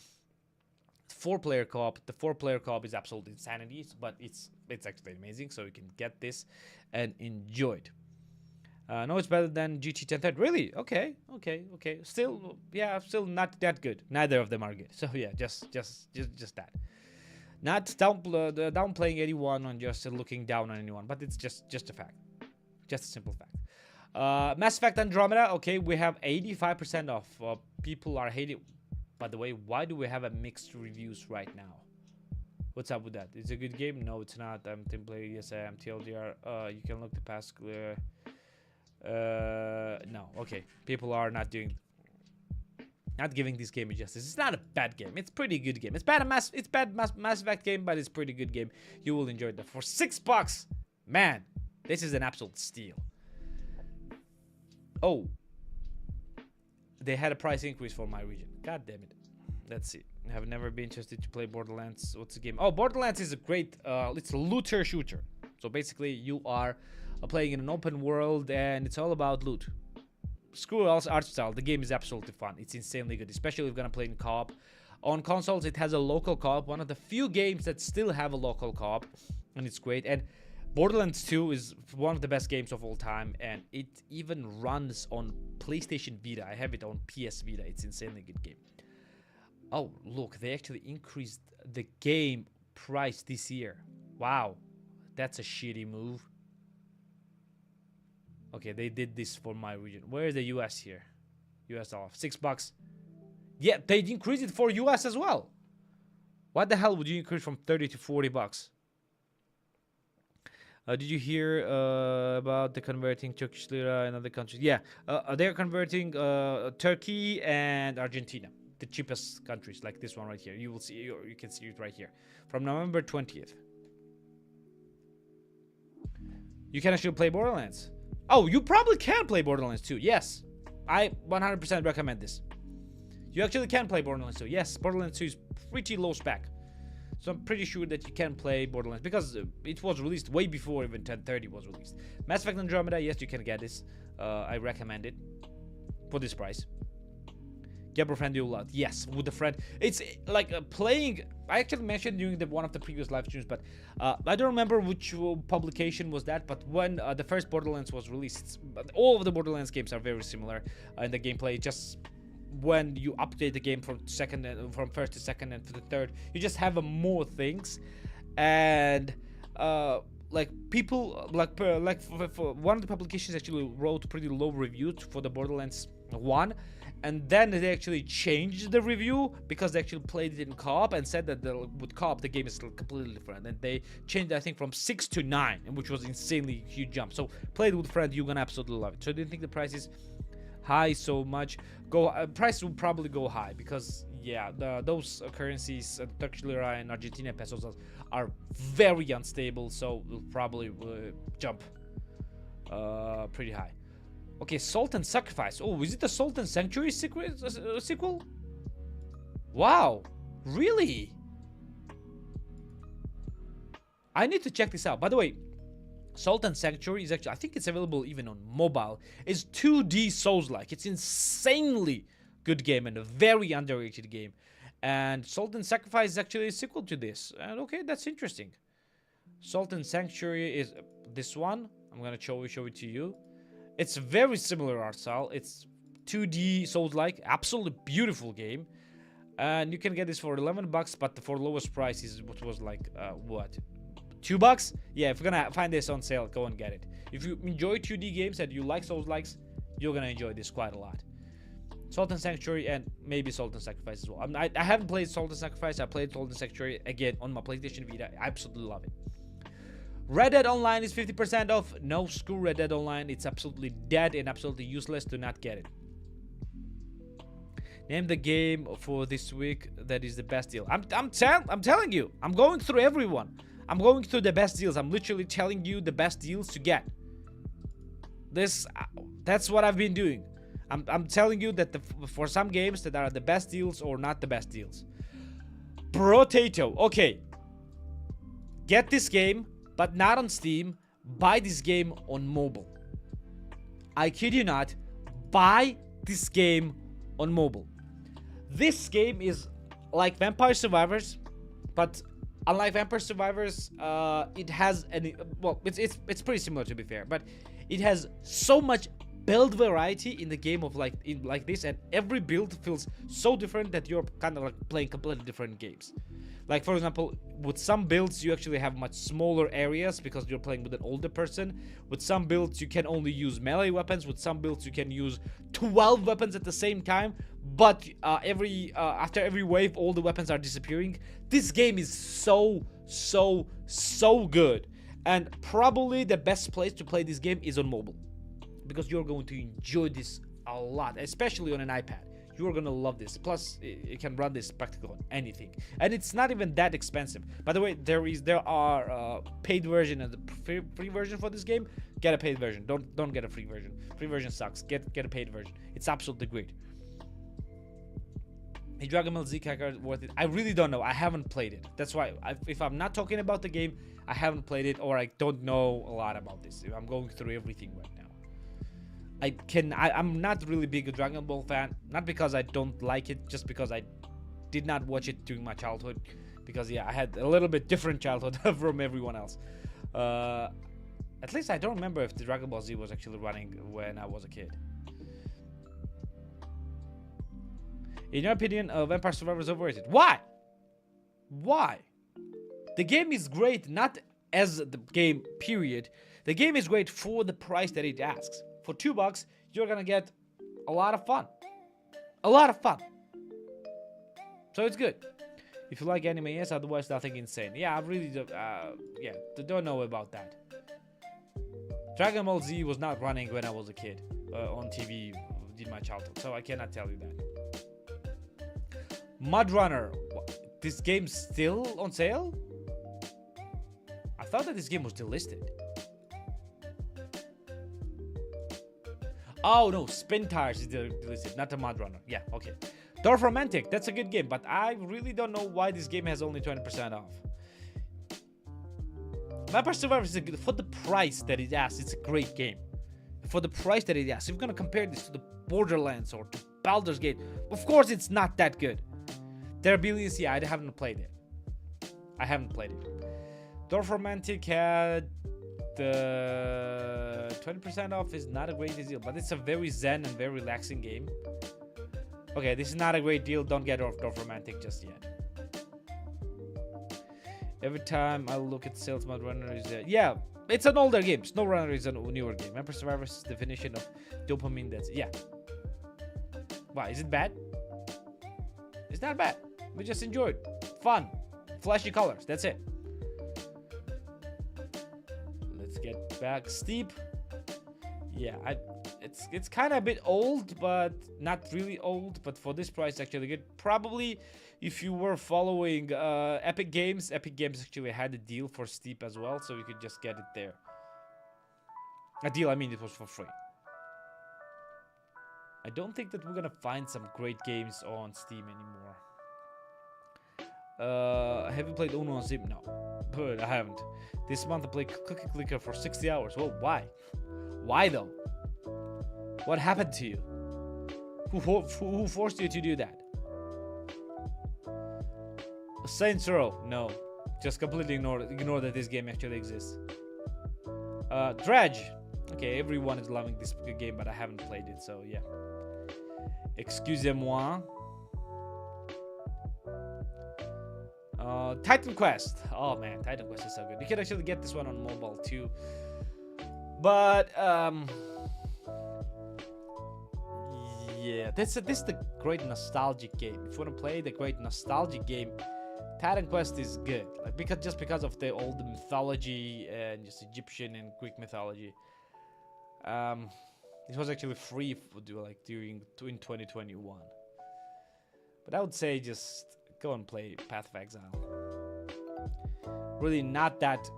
4-player co-op. The 4-player co-op is absolute insanity, but it's actually amazing. So you can get this and enjoy it. No, it's better than GT1030. Really? Okay. Still, yeah, still not that good. Neither of them are good. So yeah, just that. Not downplaying anyone or just looking down on anyone, but it's just a fact. Just a simple fact. Mass Effect Andromeda. Okay, we have 85% off. People are hating. By the way, why do we have a mixed reviews right now? What's up with that? It's a good game? No, it's not. I'm team player. Yes, I am. TLDR. You can look the past clear. No. Okay. People are not giving this game a justice. It's not a bad game. It's a pretty good game. It's bad Mass Effect game, but it's a pretty good game. You will enjoy it. For $6, man, this is an absolute steal. Oh, they had a price increase for my region. God damn it. Let's see. I have never been interested to play Borderlands. What's the game? Oh, Borderlands is a great, it's a looter shooter. So basically you are playing in an open world and it's all about loot. Screw else art style. The game is absolutely fun. It's insanely good, especially if you're gonna play in co-op. On consoles, it has a local co-op. One of the few games that still have a local co-op, and it's great. And Borderlands 2 is one of the best games of all time, and it even runs on PlayStation Vita. I have it on PS Vita. It's insanely good game. Oh, look, they actually increased the game price this year. Wow, that's a shitty move. Okay, they did this for my region. Where is the US here? US dollar, $6. Yeah, they increased it for US as well. What the hell would you increase from 30 to $40? Did you hear about the converting Turkish lira in other countries? Yeah, they're converting Turkey and Argentina, the cheapest countries, like this one right here. You will see, you can see it right here, from November 20th. You can actually play Borderlands. Oh, you probably can play Borderlands 2. Yes, I 100% recommend this. You actually can play Borderlands 2. Yes, Borderlands 2 is pretty low spec. So I'm pretty sure that you can play Borderlands because it was released way before even 1030 was released. Mass Effect Andromeda, yes, you can get this. I recommend it for this price. Get a friend you love. Yes, with a friend. It's like playing. I actually mentioned during one of the previous live streams, but I don't remember which publication was that. But when the first Borderlands was released, all of the Borderlands games are very similar in the gameplay. Just when you update the game from first to second and to the third, you just have more things, and like people for one of the publications actually wrote pretty low reviews for the Borderlands 1, and then they actually changed the review because they actually played it in co-op and said that with co-op the game is completely different, and they changed, I think, from 6 to 9, which was insanely huge jump. So play it with friends, you're gonna absolutely love it. So do you think the price is high so much? Price will probably go high because yeah, those currencies, Turkish lira and Argentina pesos, are very unstable, so will probably jump pretty high. Okay, Salt and Sacrifice. Oh, is it the Salt and Sanctuary sequel? Wow, really? I need to check this out. By the way, Salt and Sanctuary is actually, I think it's available even on mobile. It's 2D Souls-like. It's insanely good game and a very underrated game. And Salt and Sacrifice is actually a sequel to this. And okay, that's interesting. Salt and Sanctuary is this one. I'm gonna show it to you. It's a very similar art style. It's 2D Souls-like, absolutely beautiful game. And you can get this for $11, but for lowest price is what was like what? $2? Yeah, if you're gonna find this on sale, go and get it. If you enjoy 2D games and you like Souls-likes, you're gonna enjoy this quite a lot. Salt and Sanctuary and maybe Salt and Sacrifice as well. I haven't played Salt and Sacrifice. I played Salt and Sanctuary again on my PlayStation Vita. I absolutely love it. Red Dead Online is 50% off. No, screw Red Dead Online. It's absolutely dead and absolutely useless. Do not get it. Name the game for this week that is the best deal. I'm telling you. I'm going through everyone. I'm going through the best deals. I'm literally telling you the best deals to get. That's what I've been doing. I'm telling you that for some games that are the best deals or not the best deals. Brotato. Okay. Get this game, but not on Steam. Buy this game on mobile. I kid you not. Buy this game on mobile. This game is like Vampire Survivors, but unlike Vampire Survivors, it has it's pretty similar, to be fair, but it has so much build variety in the game of like this, and every build feels so different that you're kind of like playing completely different games. Like, for example, with some builds you actually have much smaller areas because you're playing with an older person. With some builds you can only use melee weapons. With some builds you can use 12 weapons at the same time, but after every wave all the weapons are disappearing. This game is so good, and probably the best place to play this game is on mobile, because you're going to enjoy this a lot, especially on an iPad. You're gonna love this. Plus, you can run this practically on anything, and it's not even that expensive. By the way, there are paid version and the free version for this game. Get a paid version. Don't get a free version. Free version sucks. Get a paid version. It's absolutely great. Is Dragon Ball Z Kakarot worth it? I really don't know. I haven't played it. That's why if I'm not talking about the game, I haven't played it, or I don't know a lot about this. I'm going through everything right now. I'm not really big a Dragon Ball fan, not because I don't like it, just because I did not watch it during my childhood, because yeah, I had a little bit different childhood from everyone else. At least I don't remember if the Dragon Ball Z was actually running when I was a kid. In your opinion, Vampire Survivors is overrated. Why? The game is great, not as the game, period. The game is great for the price that it asks. For $2, you're gonna get a lot of fun. So it's good. If you like anime, yes. Otherwise, nothing insane. Yeah, I really don't know about that. Dragon Ball Z was not running when I was a kid on TV in my childhood, so I cannot tell you that. Mud Runner, this game's still on sale? I thought that this game was delisted. Oh no, Spin Tires is delisted, not the Mud Runner. Yeah, okay. Dorf Romantic, that's a good game, but I really don't know why this game has only 20% off. Vampire Survivors is for the price that it asks, it's a great game. For the price that it asks, if you're gonna compare this to the Borderlands or to Baldur's Gate, of course it's not that good. There are billions, yeah, I haven't played it. I haven't played it. Dorf Romantic had the 20% off is not a great deal, but it's a very zen and very relaxing game. Okay, this is not a great deal. Don't get off Dorf Romantic just yet. Every time I look at sales, Mud Runner is yeah, it's an older game. Snow Runner is a newer game. Vampire Survivors' definition of dopamine. That's yeah. Why is it bad? It's not bad. We just enjoyed. Fun, flashy colors. That's it. Let's get back. Steep. Yeah, it's kind of a bit old, but not really old. But for this price, actually good. Probably. If you were following Epic Games actually had a deal for Steep as well, so you could just get it there. A deal, I mean, it was for free. I don't think that we're gonna find some great games on Steam anymore. Have you played Uno on Steam? No, but I haven't. This month I played Cookie Clicker for 60 hours. Well, why? Why though? What happened to you? Who forced you to do that? Saints Row, no. Just completely ignore that this game actually exists. Dredge. Okay, everyone is loving this game, but I haven't played it, so yeah. Excusez-moi. Titan Quest. Oh man, Titan Quest is so good. You can actually get this one on mobile too. But yeah, this is the great nostalgic game. If you want to play the great nostalgic game, Titan Quest is good, like because of the old mythology and just Egyptian and Greek mythology. It was actually free for in 2021. But I would say just go and play Path of Exile. Really not that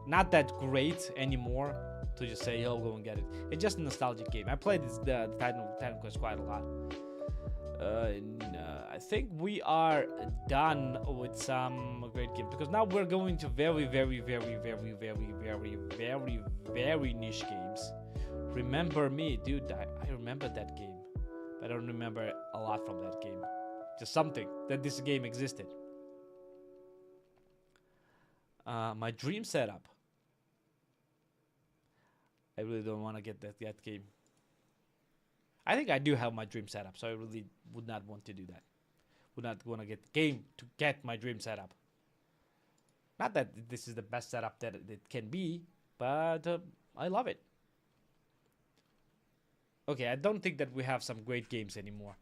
great anymore to just say, "Yo, go and get it." It's just a nostalgic game. I played the Titan Quest quite a lot. I think we are done with some great games because now we're going to very niche games. Remember Me, dude. I remember that game, but I don't remember a lot from that game. Just something that this game existed. My dream setup. I really don't want to get that game. I think I do have my dream setup, so I really would not want to do that. Would not want to get the game to get my dream setup. Not that this is the best setup that it can be, but I love it. Okay, I don't think that we have some great games anymore.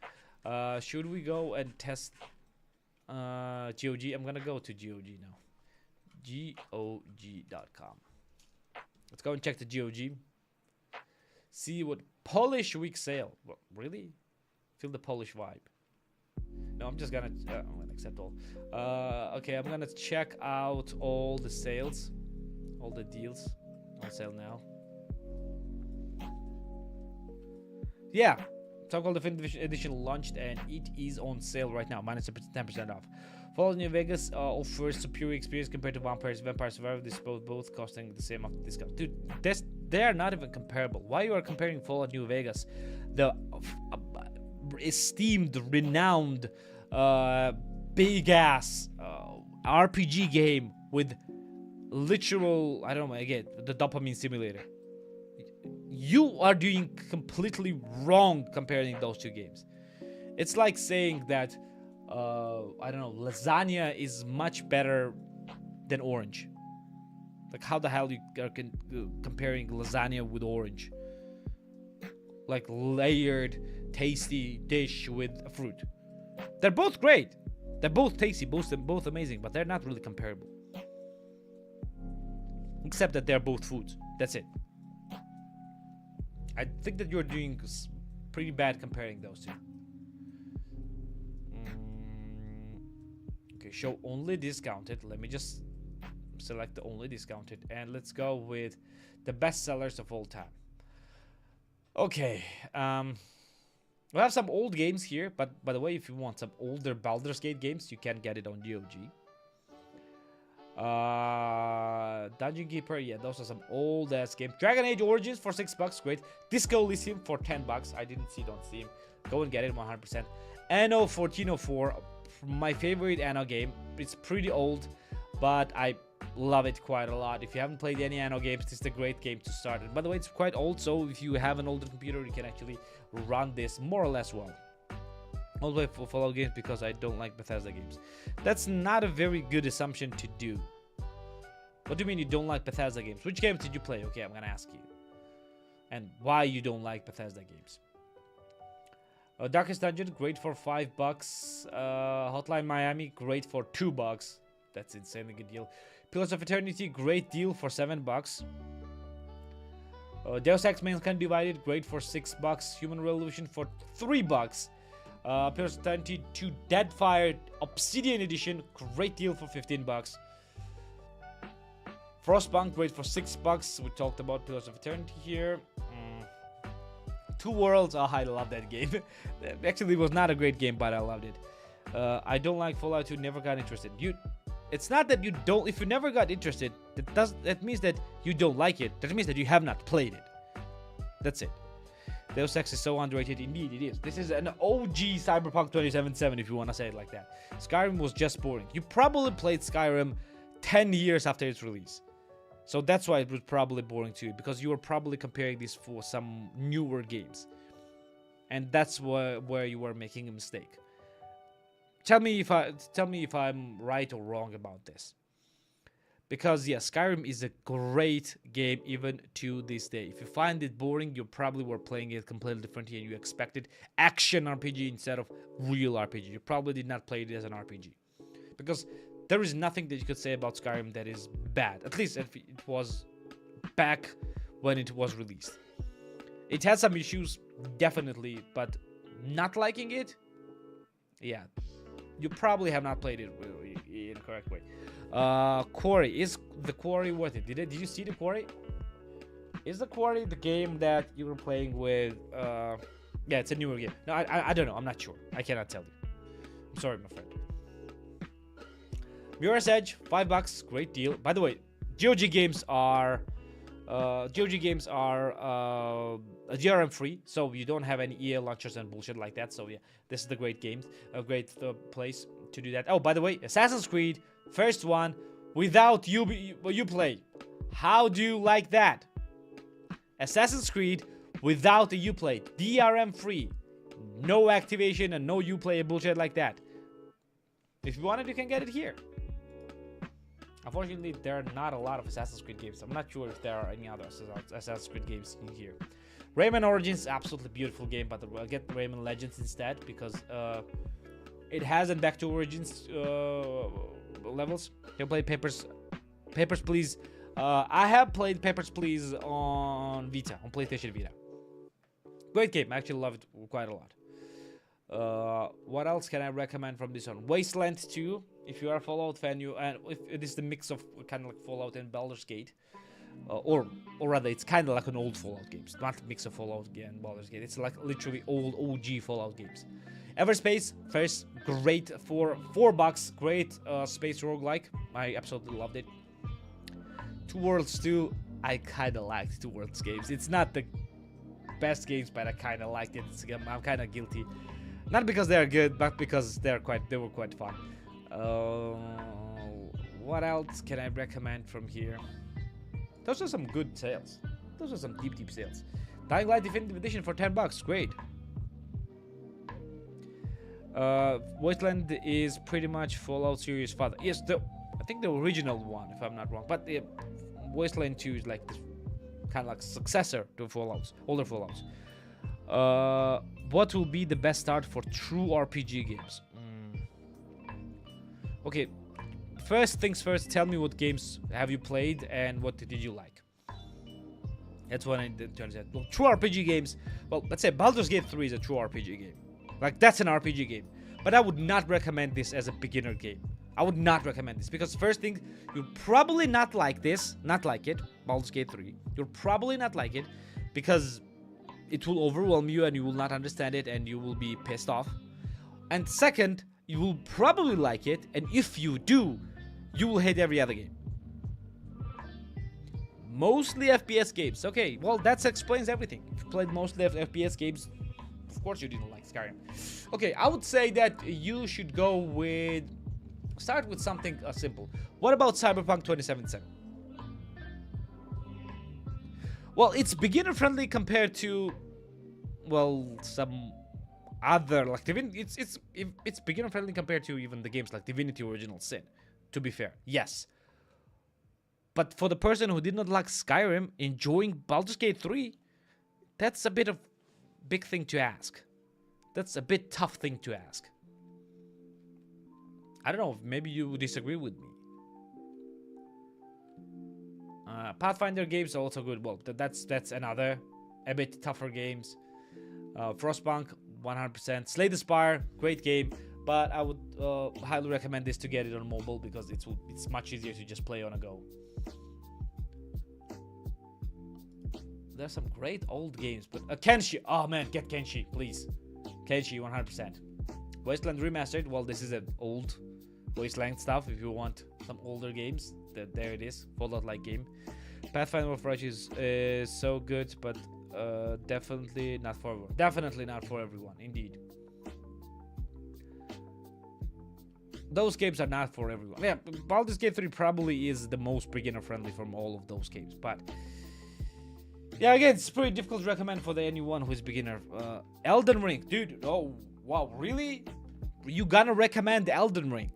Should we go and test GOG? I'm gonna go to GOG now. GOG.com. Let's go and check the GOG. See what Polish week sale. What, really? Feel the Polish vibe. No, I'm just gonna accept all. Okay, I'm gonna check out all the sales, all the deals on sale now. Yeah, Top Golf Definitive Edition launched and it is on sale right now, minus 10% off. Fallout New Vegas offers superior experience compared to Vampire Survivor. This both costing the same after discount. Dude, they are not even comparable. Why you are comparing Fallout New Vegas, the esteemed, renowned, big ass RPG game with literal, I don't know, again, the dopamine simulator. You are doing completely wrong comparing those two games. It's like saying that I don't know, lasagna is much better than orange. Like, how the hell you are comparing lasagna with orange? Like layered, tasty dish with a fruit. They're both great. They're both tasty, both amazing, but they're not really comparable. Except that they're both foods. That's it. I think that you're doing pretty bad comparing those two. Okay, show only discounted. Let me just select the only discounted, and let's go with the best sellers of all time. Okay, we have some old games here, but by the way, if you want some older Baldur's Gate games, you can get it on GOG. Dungeon Keeper, yeah, those are some old ass games. Dragon Age Origins for $6, great. Disco Elysium for $10. I didn't see it on Steam. Go and get it 100%. Anno 1404, my favorite Anno game. It's pretty old, but I love it quite a lot. If you haven't played any Anno games, this is a great game to start. And by the way, it's quite old, so if you have an older computer, you can actually run this more or less well. I'll play for Fallout games because I don't like Bethesda games. That's not a very good assumption to do. What do you mean you don't like Bethesda games? Which games did you play? Okay, I'm gonna ask you. And why you don't like Bethesda games. Darkest Dungeon, great for $5. Hotline Miami, great for $2. That's insanely good deal. Pillars of Eternity, great deal for $7. Deus Ex Mankind Divided, great for $6. Human Revolution for $3. Pillars of Eternity 2 Deadfire Obsidian Edition, great deal for $15. Frostpunk, great for $6. We talked about Pillars of Eternity here. Two Worlds, oh, I love that game. Actually, it was not a great game, but I loved it. I don't like Fallout 2, never got interested. It's not that you don't, if you never got interested, that means that you don't like it. That means that you have not played it. That's it. Deus Ex is so underrated. Indeed, it is. This is an OG Cyberpunk 2077, if you want to say it like that. Skyrim was just boring. You probably played Skyrim 10 years after its release. So that's why it was probably boring to you, because you were probably comparing this for some newer games. And that's where you were making a mistake. Tell me if I'm right or wrong about this. Because yeah, Skyrim is a great game even to this day. If you find it boring, you probably were playing it completely differently and you expected action RPG instead of real RPG. You probably did not play it as an RPG. Because there is nothing that you could say about Skyrim that is bad. At least it was back when it was released. It had some issues, definitely, but not liking it? Yeah. You probably have not played it in the correct way. Quarry. Is the Quarry worth it? Did you see the Quarry? Is the Quarry the game that you were playing with? Yeah, it's a newer game. No, I don't know. I'm not sure. I cannot tell you. I'm sorry, my friend. Mirror's Edge, $5, great deal. By the way, GOG games are DRM free, so you don't have any EA launchers and bullshit like that. So yeah, this is the great game, a great place to do that. Oh, by the way, Assassin's Creed, first one without Uplay. How do you like that? Assassin's Creed without the Uplay, DRM free, no activation and no Uplay and bullshit like that. If you want it, you can get it here. Unfortunately, there are not a lot of Assassin's Creed games. I'm not sure if there are any other Assassin's Creed games in here. Rayman Origins, absolutely beautiful game, but I'll get Rayman Legends instead because it has a Back to Origins levels. You play Papers, Please. I have played Papers, Please on Vita, on PlayStation Vita. Great game. I actually love it quite a lot. What else can I recommend from this one? Wasteland 2. If you are a Fallout fan, and if it is the mix of kind of like Fallout and Baldur's Gate, or rather, it's kind of like an old Fallout games, not a mix of Fallout and Baldur's Gate. It's like literally old OG Fallout games. Everspace, first, great for $4, great space roguelike. I absolutely loved it. Two Worlds 2, I kind of liked Two Worlds games. It's not the best games, but I kind of liked it. I'm kind of guilty. Not because they are good, but because they were quite fun. What else can I recommend from here? Those are some good sales. Those are some deep sales. Dying Light Definitive Edition for $10, great. Wasteland is pretty much Fallout series father. Yes, I think the original one, if I'm not wrong. But Wasteland 2 is like this kind of like successor to Fallout's, older Fallouts. What will be the best start for true RPG games? Okay, first things first, tell me what games have you played and what did you like? That's what I did to understand. Well, true RPG games. Well, let's say Baldur's Gate 3 is a true RPG game. Like, that's an RPG game. But I would not recommend this as a beginner game. I would not recommend this because first thing, you'll probably not like this, not like it. Baldur's Gate 3. You'll probably not like it because it will overwhelm you and you will not understand it and you will be pissed off. And second, you will probably like it, and if you do, you will hate every other game. Mostly FPS games. Okay, well, that explains everything. If you played mostly FPS games, of course you didn't like Skyrim. Okay, I would say that you should go with... Start with something simple. What about Cyberpunk 2077? Well, it's beginner friendly compared to, well, some other like it's beginner friendly compared to even the games like Divinity Original Sin. To be fair, yes. But for the person who did not like Skyrim, enjoying Baldur's Gate 3, that's a bit of big thing to ask. That's a bit tough thing to ask. I don't know, maybe you disagree with me. Pathfinder games are also good. Well, that's another a bit tougher games. Frostpunk 100%. Slay the Spire, great game, but I would highly recommend this to get it on mobile because it's much easier to just play on a go. There's some great old games, but Kenshi. Oh man, get Kenshi, please. Kenshi 100%. Wasteland Remastered. Well, this is an old Wasteland stuff. If you want some older games, there it is. Fallout-like game. Pathfinder of Righteous is so good, but definitely not for everyone. Definitely not for everyone. Indeed. Those games are not for everyone. Yeah, Baldur's Gate 3 probably is the most beginner-friendly from all of those games, but yeah, again, it's pretty difficult to recommend for anyone who is beginner. Elden Ring, dude. Oh, wow, really? You gonna recommend Elden Ring?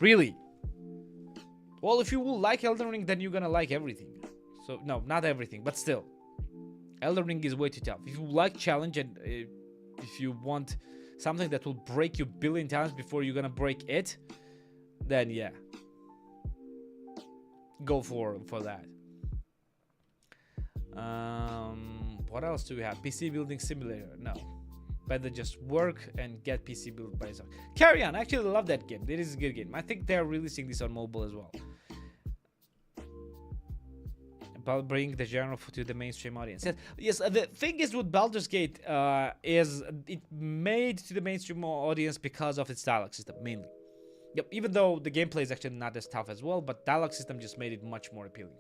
Really? Well, if you will like Elden Ring, then you're gonna like everything. So, no, not everything, but still. Elden Ring is way too tough. If you like challenge and if you want something that will break you a billion times before you're gonna break it, then yeah. Go for that. What else do we have? PC building simulator? No. Better just work and get PC built by yourself. Carry On. I actually love that game. It is a good game. I think they're releasing this on mobile as well. About bringing the genre to the mainstream audience. Yes, the thing is with Baldur's Gate is it made to the mainstream audience because of its dialogue system mainly. Yep, even though the gameplay is actually not as tough as well, but dialogue system just made it much more appealing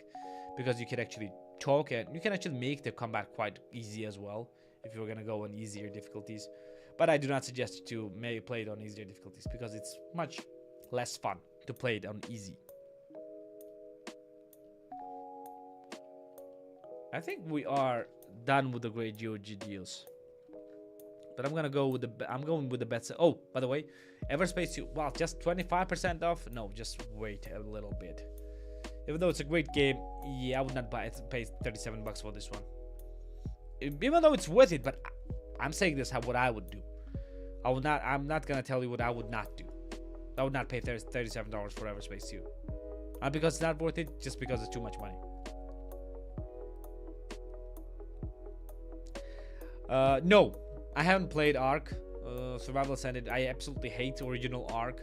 because you can actually talk and you can actually make the combat quite easy as well if you're gonna go on easier difficulties. But I do not suggest you to maybe play it on easier difficulties because it's much less fun to play it on easy. I think we are done with the great GOG deals. But I'm gonna go with I'm going with the bets. Oh, by the way, Everspace 2. Wow, just 25% off. No, just wait a little bit. Even though it's a great game, yeah, I would not buy it. Pay $37 for this one. Even though it's worth it, but I'm saying this what I would do. I'm not gonna tell you what I would not do. I would not pay $37 for Everspace 2. Not because it's not worth it, just because it's too much money. No, I haven't played Ark. Survival Ascended. I absolutely hate original Ark.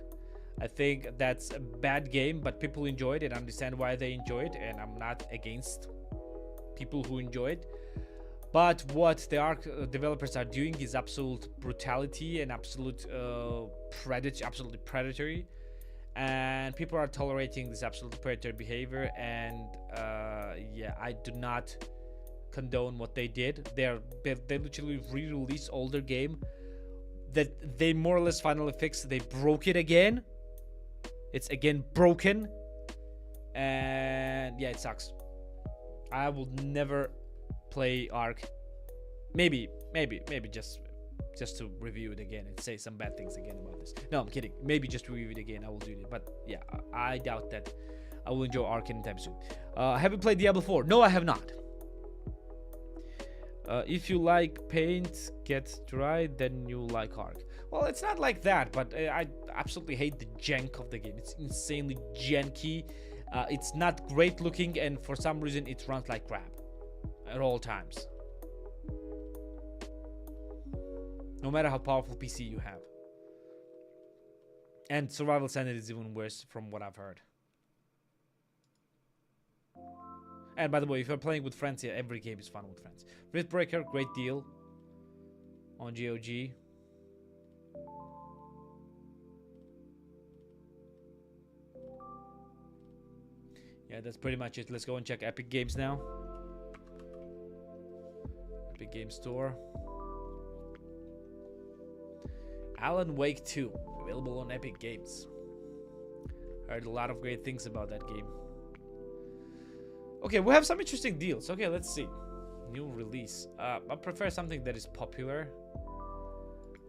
I think that's a bad game, but people enjoy it and understand why they enjoy it, and I'm not against people who enjoy it. But what the Ark developers are doing is absolute brutality and absolutely predatory, and people are tolerating this absolute predatory behavior. And yeah, I do not condone what they did. They literally re-released older game that they more or less finally fixed. They broke it again. It's again broken, and yeah, it sucks. I will never play Ark. Maybe just to review it again and say some bad things again about this. No, I'm kidding. Maybe just to review it again, I will do it. But yeah, I doubt that I will enjoy Ark anytime soon. Have you played Diablo 4? No, I have not. If you like paint gets dry, then you like Ark. Well, it's not like that, but I absolutely hate the jank of the game. It's insanely janky. It's not great looking, and for some reason it runs like crap. at all times. No matter how powerful PC you have. And survival sanity is even worse from what I've heard. And by the way, if you're playing with friends here, every game is fun with friends. Riftbreaker, great deal on GOG. Yeah, that's pretty much it. Let's go and check Epic Games now. Epic Games Store. Alan Wake 2, available on Epic Games. Heard a lot of great things about that game. Okay, we have some interesting deals. Okay, let's see. New release. I prefer something that is popular.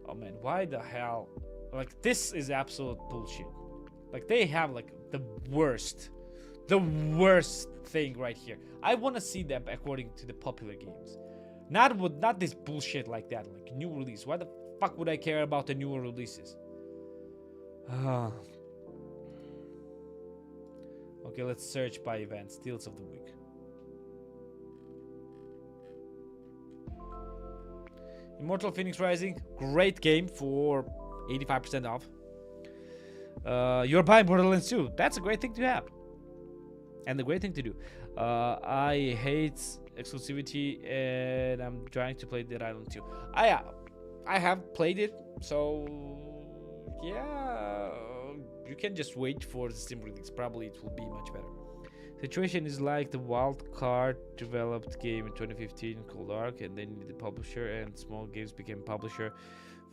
Oh man, why the hell? Like, this is absolute bullshit. Like, they have like the worst thing right here. I want to see them according to the popular games. Not this bullshit like that. Like, new release. Why the fuck would I care about the newer releases? Okay, let's search by events. Deals of the week. Immortal Phoenix Rising, great game for 85% off. You're buying Borderlands 2. That's a great thing to have. And the great thing to do. I hate exclusivity and I'm trying to play Dead Island 2. I have played it, so yeah, you can just wait for the Steam release. Probably it will be much better. Situation is like the wild card developed game in 2015 called Ark, and then the publisher and small games became publisher.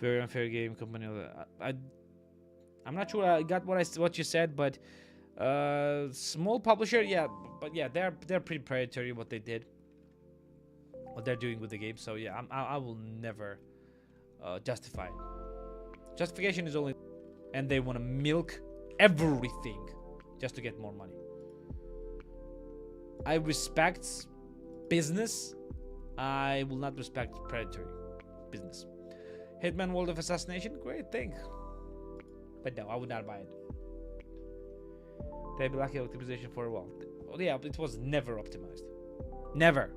Very unfair game company. I'm not sure I got what you said, but small publisher, yeah, but yeah, they're pretty predatory what they did, what they're doing with the game. So yeah, I will never justify it. Justification is only, and they want to milk everything just to get more money. I respect business. I will not respect predatory business. Hitman World of Assassination, great thing. But no, I would not buy it. They have lucky optimization for a while. Oh yeah, it was never optimized. Never.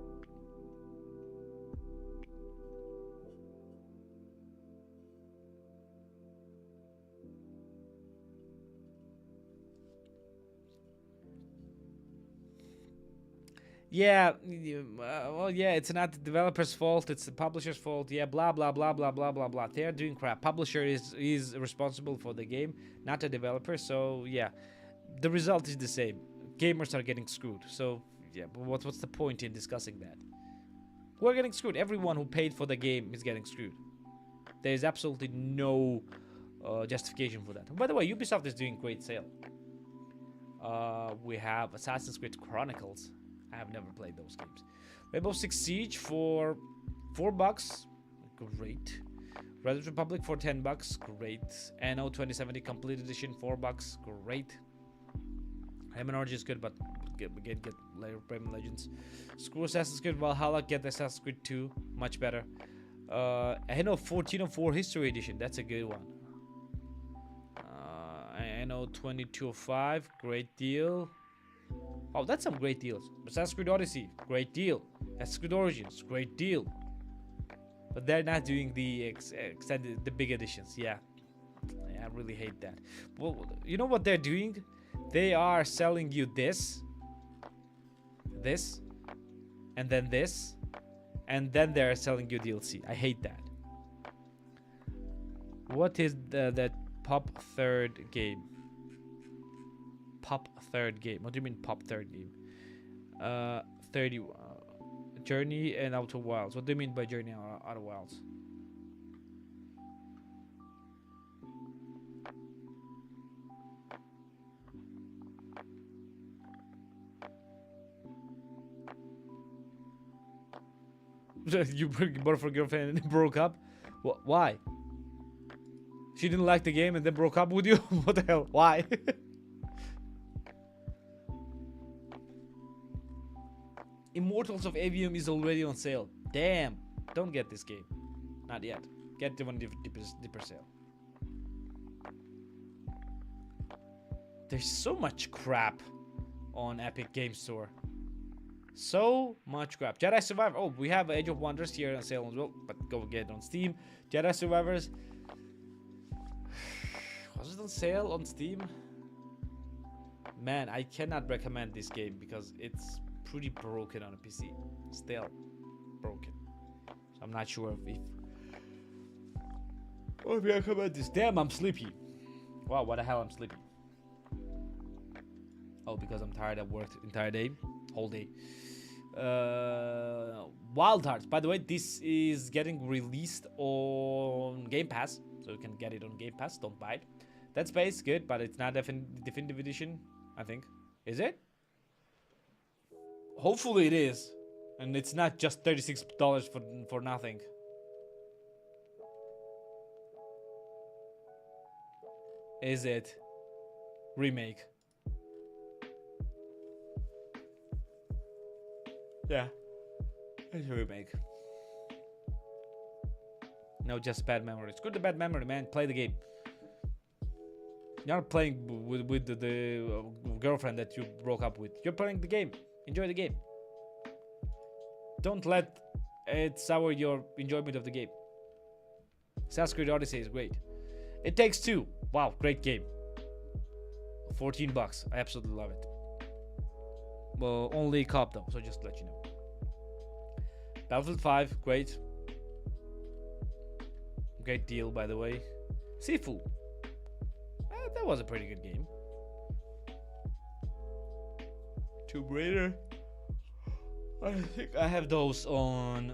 Yeah, well, yeah, it's not the developer's fault, it's the publisher's fault. Yeah, blah blah blah blah blah blah blah. They're doing crap. Publisher is responsible for the game, not the developer. So yeah, the result is the same. Gamers are getting screwed. So yeah, but what's the point in discussing that? We're getting screwed. Everyone who paid for the game is getting screwed. There is absolutely no justification for that. By the way, Ubisoft is doing great sale. We have Assassin's Creed Chronicles. I have never played those games. Rainbow Six Siege for $4. Great. Red Republic for $10. Great. Anno 2070 Complete Edition $4. Great. Rayman Origins is good, but again, get later Rayman Legends. Screw Assassin's Creed Valhalla. Get Assassin's Creed 2. Much better. Anno 1404 History Edition. That's a good one. Anno 2205. Great deal. Oh, that's some great deals. Assassin's Creed Odyssey, great deal. Assassin's Creed Origins, great deal. But they're not doing the extended, the big editions. Yeah, I really hate that. Well, you know what they're doing? They are selling you this, and then this, and then they're selling you DLC. I hate that. What is that pop third game? Pop third game. What do you mean pop third game? 30 Journey and Outer Wilds. What do you mean by Journey and Outer Wilds? You bought for a girlfriend and broke up? Why? She didn't like the game and then broke up with you? What the hell? Why? Immortals of Avium is already on sale. Damn. Don't get this game. Not yet. Get the one deeper sale. There's so much crap on Epic Games Store. So much crap. Jedi Survivor. Oh, we have Age of Wonders here on sale as well, but go get it on Steam. Jedi Survivors. Was it on sale on Steam? Man, I cannot recommend this game because it's pretty broken on a PC. Still broken. So I'm not sure if I recommend this. Damn, I'm sleepy. Wow, what the hell, I'm sleepy. Oh, because I'm tired. I worked entire day, whole day. Wild Hearts. By the way, this is getting released on Game Pass, so you can get it on Game Pass. Don't buy it. Dead Space, good, but it's not definitive edition, I think. Is it? Hopefully it is, and it's not just $36 for nothing. Is it? Remake. Yeah. It's a remake. No, just bad memory. It's good to bad memory, man. Play the game. You're not playing with the girlfriend that you broke up with. You're playing the game. Enjoy the game. Don't let it sour your enjoyment of the game. Assassin's Creed Odyssey is great. It Takes Two. Wow, great game. $14. I absolutely love it. Well, only co-op though, so just to let you know. Battlefield 5, great. Great deal, by the way. Sifu. That was a pretty good game. Tomb Raider. I think I have those on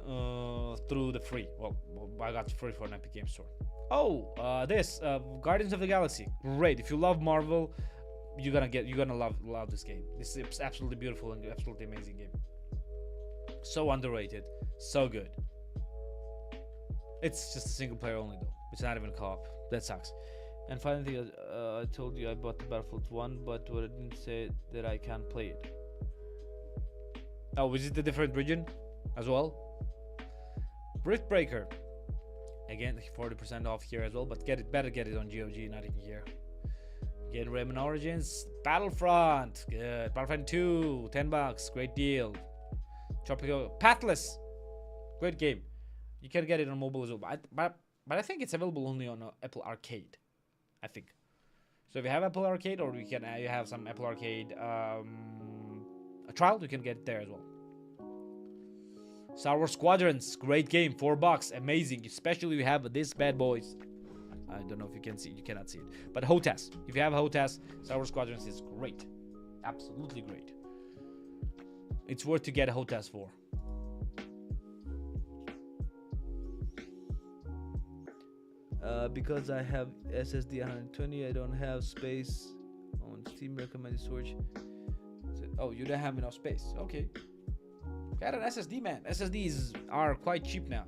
through the free. Well, I got free for an Epic Games Store. Oh, this Guardians of the Galaxy. Great. If you love Marvel, you're gonna love this game. This is absolutely beautiful and absolutely amazing game. So underrated, so good. It's just a single player only though. It's not even co-op. That sucks. And finally, I told you I bought the Battlefield 1, but what I didn't say that I can't play it. Oh, is it a different region as well? Riftbreaker. Again, 40% off here as well, but better get it on GOG, not in here. Again, Rayman Origins, Battlefront, good. Battlefront 2, $10, great deal. Tropical Pathless, great game. You can get it on mobile as well, but I think it's available only on Apple Arcade. I think. So if you have Apple Arcade, or you have some Apple Arcade a trial, you can get it there as well. Star Wars Squadrons, great game, $4, amazing. Especially if you have this bad boys. I don't know if you can see, you cannot see it. But HOTAS, if you have HOTAS, Star Wars Squadrons is great, absolutely great. It's worth to get a HOTAS for. Because I have SSD 120, I don't have space on Steam recommended storage. Oh, you don't have enough space. Okay. Get an SSD, man. SSDs are quite cheap now.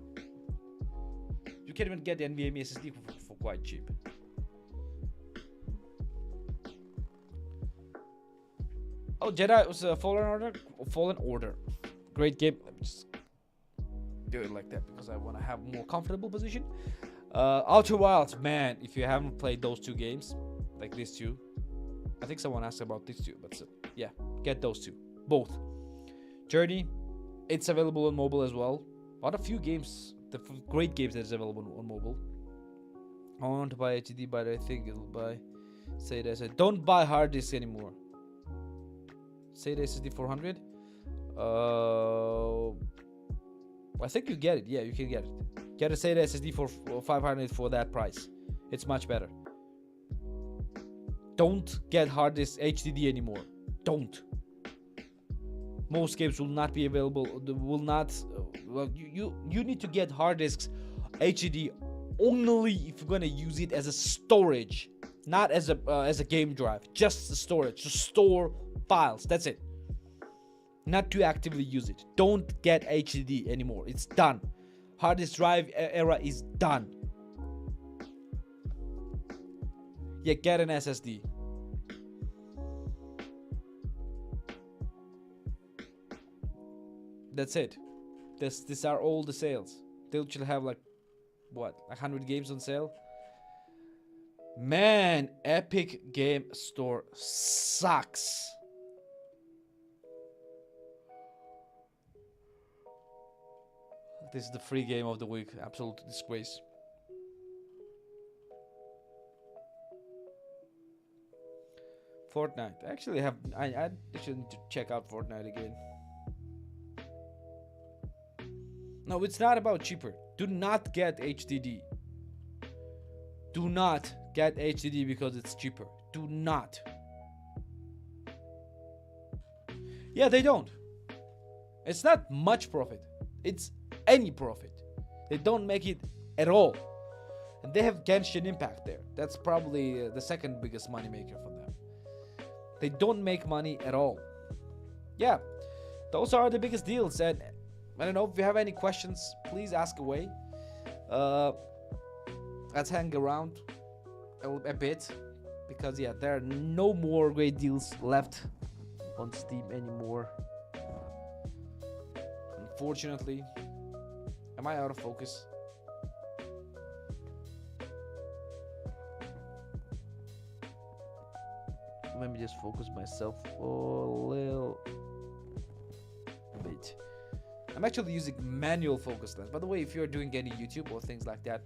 You can even get the NVMe SSD for quite cheap. Oh, Jedi was Fallen Order. Great game. Let me just do it like that because I want to have a more comfortable position. Outer Wilds, man. If you haven't played those two games, like these two, I think someone asked about these two, but yeah, get those two, both. Journey, it's available on mobile as well. What a few games, the great games that is available on mobile. I want to buy HD, but I think it'll buy. Say it as a don't buy hard disk anymore. Say it SSD 400. I think you get it. Yeah, you can get it. Get a SATA SSD for 500 for that price. It's much better. Don't get hard disk HDD anymore. Don't. Most games will not be available. Will not. Well, you need to get hard disks HDD only if you're gonna use it as a storage, not as a game drive. Just a storage to store files. That's it. Not to actively use it. Don't get HDD anymore. It's done. Hard disk drive era is done. Yeah, get an SSD. That's it. These are all the sales. They'll have like what, 100 games on sale. Man, Epic Game Store sucks. This is the free game of the week. Absolute disgrace. Fortnite. I actually have. I actually need to check out Fortnite again. No, it's not about cheaper. Do not get HDD. Do not get HDD because it's cheaper. Do not. Yeah, they don't. It's not much profit. It's any profit. They don't make it at all. And they have Genshin Impact there. That's probably the second biggest moneymaker for them. They don't make money at all. Yeah, those are the biggest deals. And I don't know if you have any questions, please ask away. Let's hang around a bit, because yeah, there are no more great deals left on Steam anymore. Unfortunately. Am I out of focus? Let me just focus myself a little bit. I'm actually using manual focus lens. By the way, if you're doing any YouTube or things like that,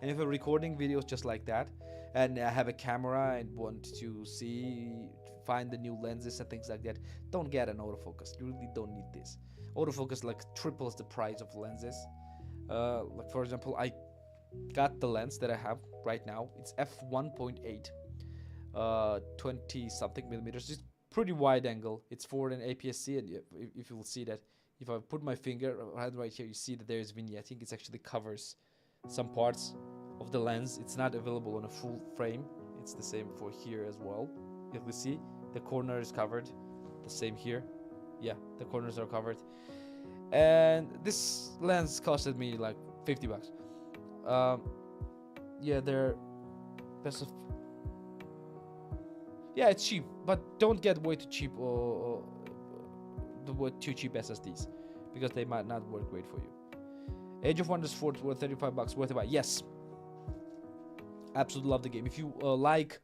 and if you're recording videos just like that, and I have a camera and want to find the new lenses and things like that, don't get an autofocus. You really don't need this. Autofocus like triples the price of lenses. Like for example, I got the lens that I have right now. It's f1.8, 20 something millimeters. It's pretty wide angle. It's for an APS-C, and if you will see that, if I put my finger right here, you see that there is vignetting. It actually covers some parts of the lens. It's not available on a full frame. It's the same for here as well. You can see the corner is covered. The same here. Yeah, the corners are covered. And this lens costed me like 50 bucks. Yeah, yeah, it's cheap, but don't get way too cheap or too cheap SSDs, because they might not work great for you. Age of Wonders 4 worth 35 bucks, worth it buy. Yes, absolutely love the game. If you like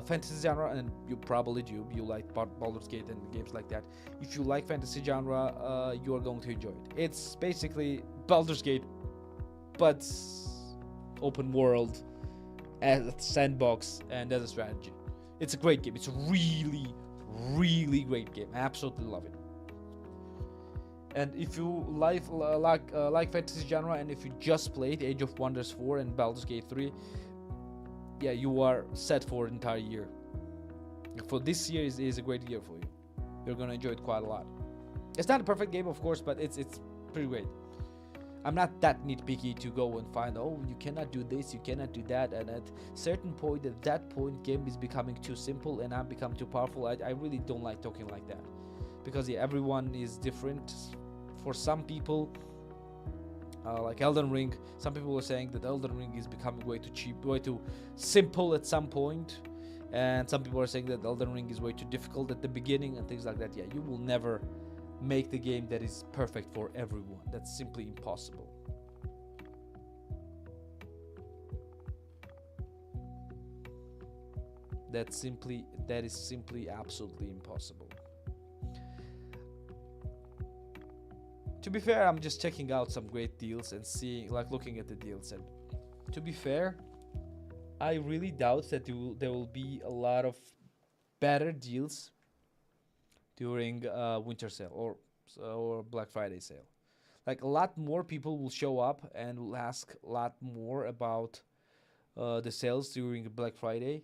fantasy genre, and you probably do, you like Baldur's Gate and games like that. If you like fantasy genre, you are going to enjoy it. It's basically Baldur's Gate, but open world, as a sandbox, and as a strategy. It's a great game. It's a really, really great game. I absolutely love it. And if you like fantasy genre, and if you just played Age of Wonders 4 and Baldur's Gate 3, yeah, you are set for an entire year. For this year is a great year for you. You're gonna enjoy it quite a lot. It's not a perfect game, of course, but it's pretty great. I'm not that nitpicky to go and find, oh, you cannot do this, you cannot do that, and at certain point, at that point, game is becoming too simple and I become too powerful. I really don't like talking like that, because yeah, everyone is different. For some people, like Elden Ring, some people were saying that Elden Ring is becoming way too cheap, way too simple at some point, and some people are saying that Elden Ring is way too difficult at the beginning and things like that. Yeah, you will never make the game that is perfect for everyone. That's simply impossible. That is simply absolutely impossible. To be fair, I'm just checking out some great deals and looking at the deals, and to be fair, I really doubt that there will be a lot of better deals during winter sale or Black Friday sale. Like, a lot more people will show up and will ask a lot more about the sales during Black Friday,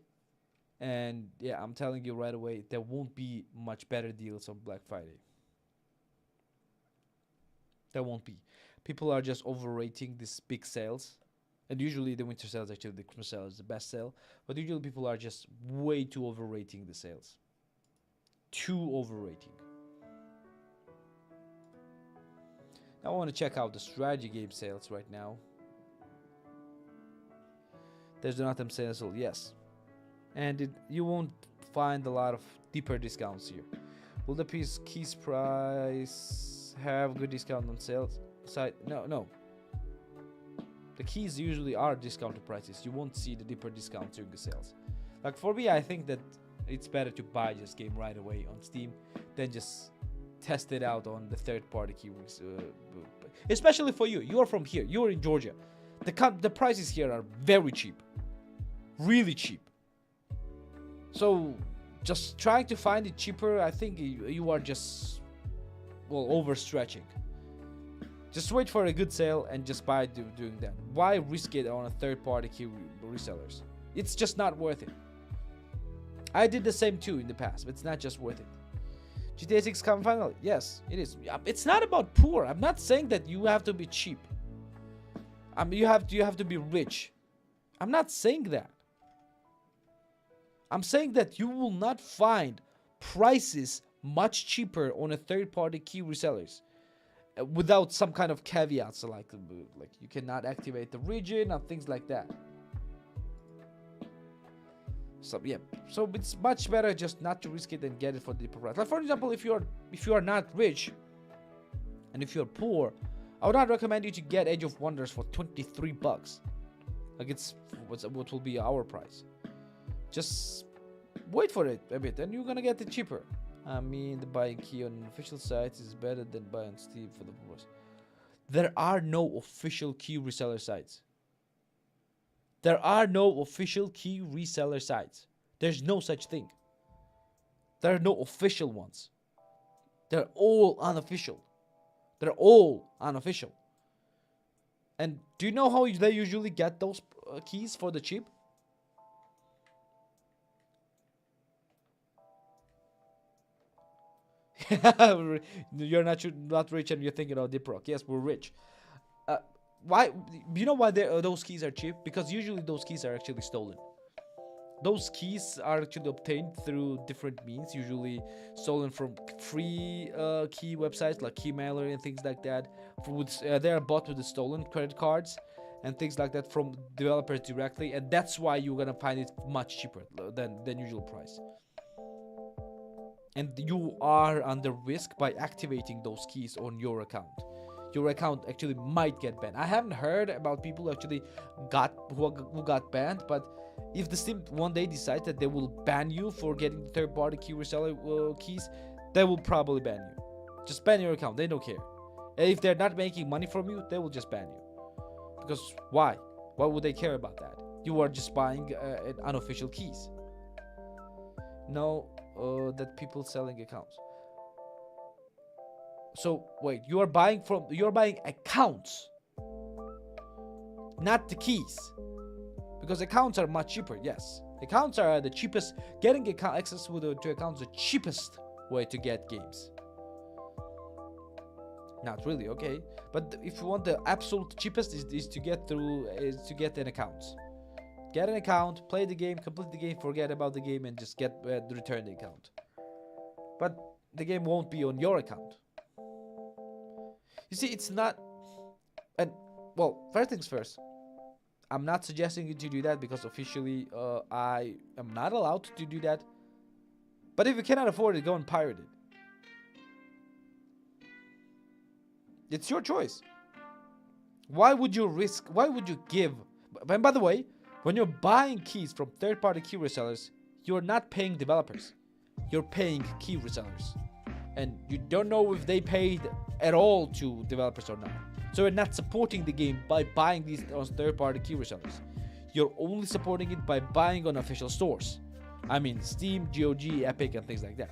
and yeah, I'm telling you right away, there won't be much better deals on Black Friday. There won't be. People are just overrating these big sales, and usually the winter sales, actually the Christmas sale is the best sale, but usually people are just way too overrating the sales. Too overrating. Now I want to check out the strategy game sales right now. There's an Autumn sale, yes, and you won't find a lot of deeper discounts here. Will the keys price have good discount on sales side? No. The keys usually are discounted prices. You won't see the deeper discounts during the sales. Like, for me, I think that it's better to buy this game right away on Steam than just test it out on the third-party keywords, especially for you. You are from here. You are in Georgia. The prices here are very cheap, really cheap. So just trying to find it cheaper, I think you are just, well, overstretching. Just wait for a good sale and just buy doing that. Why risk it on a third-party key resellers? It's just not worth it. I did the same too in the past, but it's not just worth it. GTA 6 coming finally. Yes, it is. It's not about poor. I'm not saying that you have to be cheap. You have to be rich. I'm not saying that. I'm saying that you will not find prices much cheaper on a third-party key resellers without some kind of caveats, like you cannot activate the region and things like that. So yeah, so it's much better just not to risk it and get it for the deeper price. Like for example, if you are not rich and if you're poor, I would not recommend you to get Age of Wonders for $23. Like it's what will be our price. Just wait for it a bit and you're gonna get it cheaper. I mean, the buying key on official sites is better than buying on Steam for the price. There are no official key reseller sites. There are no official key reseller sites. There's no such thing. There are no official ones. They're all unofficial. They're all unofficial. And do you know how they usually get those keys for the cheap? You're not rich and you're thinking of Deep Rock. Yes, we're rich. Why? You know why those keys are cheap? Because usually those keys are actually stolen. Those keys are actually obtained through different means, usually stolen from free key websites like Keymailer and things like that. They are bought with the stolen credit cards and things like that from developers directly, and that's why you're gonna find it much cheaper than usual price. And you are under risk by activating those keys on your account. Your account actually might get banned. I haven't heard about people who actually who got banned, but if the Steam one day decides that they will ban you for getting the third-party key reseller keys, they will probably ban you. Just ban your account. They don't care. And if they're not making money from you, they will just ban you. Because why? Why would they care about that? You are just buying unofficial keys. No, that people selling accounts. So wait, you're buying accounts, not the keys, because accounts are much cheaper. Yes, accounts are the cheapest. Getting access to accounts is the cheapest way to get games. Not really, okay, but if you want the absolute cheapest is to get an account. Get an account, play the game, complete the game, forget about the game, and just return the account. But the game won't be on your account. You see, it's not, and well, first things first, I'm not suggesting you to do that because officially I am not allowed to do that. But if you cannot afford it, go and pirate it. It's your choice. Why would you risk, why would you give, and by the way, when you're buying keys from third-party key resellers, you're not paying developers, you're paying key resellers. And you don't know if they paid at all to developers or not. So you're not supporting the game by buying these on third-party key resellers. You're only supporting it by buying on official stores. I mean Steam, GOG, Epic, and things like that.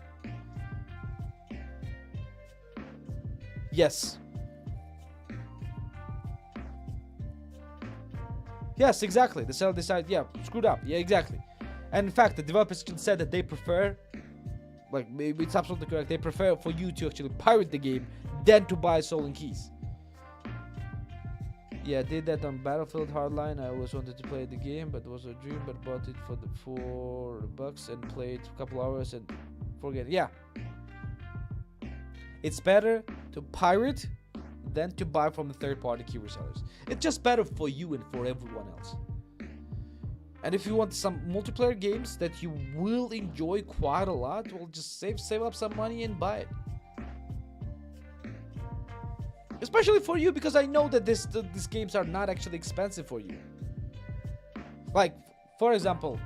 Yes. Yes, exactly. The seller decided, yeah, screwed up. Yeah, exactly. And in fact, the developers can say that they prefer, like, maybe it's absolutely correct, they prefer for you to actually pirate the game than to buy stolen keys. Yeah, I did that on Battlefield Hardline. I always wanted to play the game, but it was a dream, but bought it for $4 and played a couple hours and forget it. Yeah. It's better to pirate than to buy from the third-party key resellers. It's just better for you and for everyone else. And if you want some multiplayer games that you will enjoy quite a lot, well, just save up some money and buy it. Especially for you, because I know that these games are not actually expensive for you. Like, for example,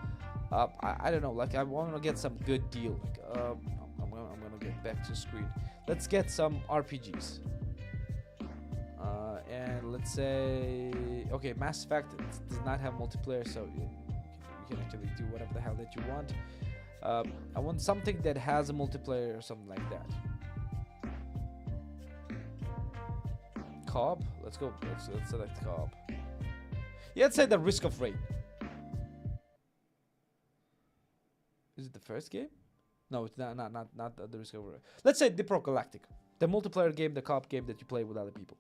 I don't know, like I want to get some good deal. Like, I'm gonna get back to screen. Let's get some RPGs. And let's say, okay, Mass Effect does not have multiplayer, so you can actually do whatever the hell that you want. I want something that has a multiplayer or something like that. Co-op. Let's go. Let's select co-op. Yeah, let's say the Risk of Rain. Is it the first game? No, it's not the Risk of Rain. Let's say Dipro Galactic, the multiplayer game, the co-op game that you play with other people.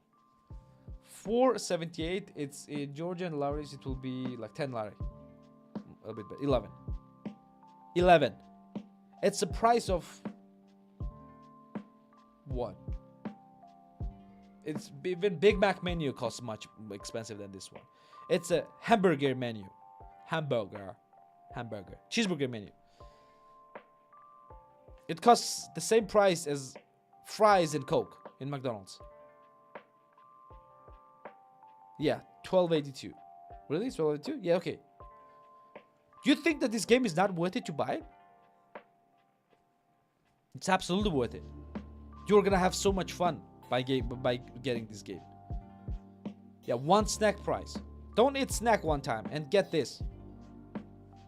478. It's in Georgian Laris. It will be like 10 lari. A bit better. 11. 11. It's the price of what? It's even Big Mac menu costs much more expensive than this one. It's a hamburger menu. Hamburger. Cheeseburger menu. It costs the same price as fries and Coke in McDonald's. Yeah, 12.82. Really? 12.82? Yeah, okay. Do you think that this game is not worth it to buy? It's absolutely worth it. You're gonna have so much fun by getting this game. Yeah, one snack price. Don't eat snack one time and get this.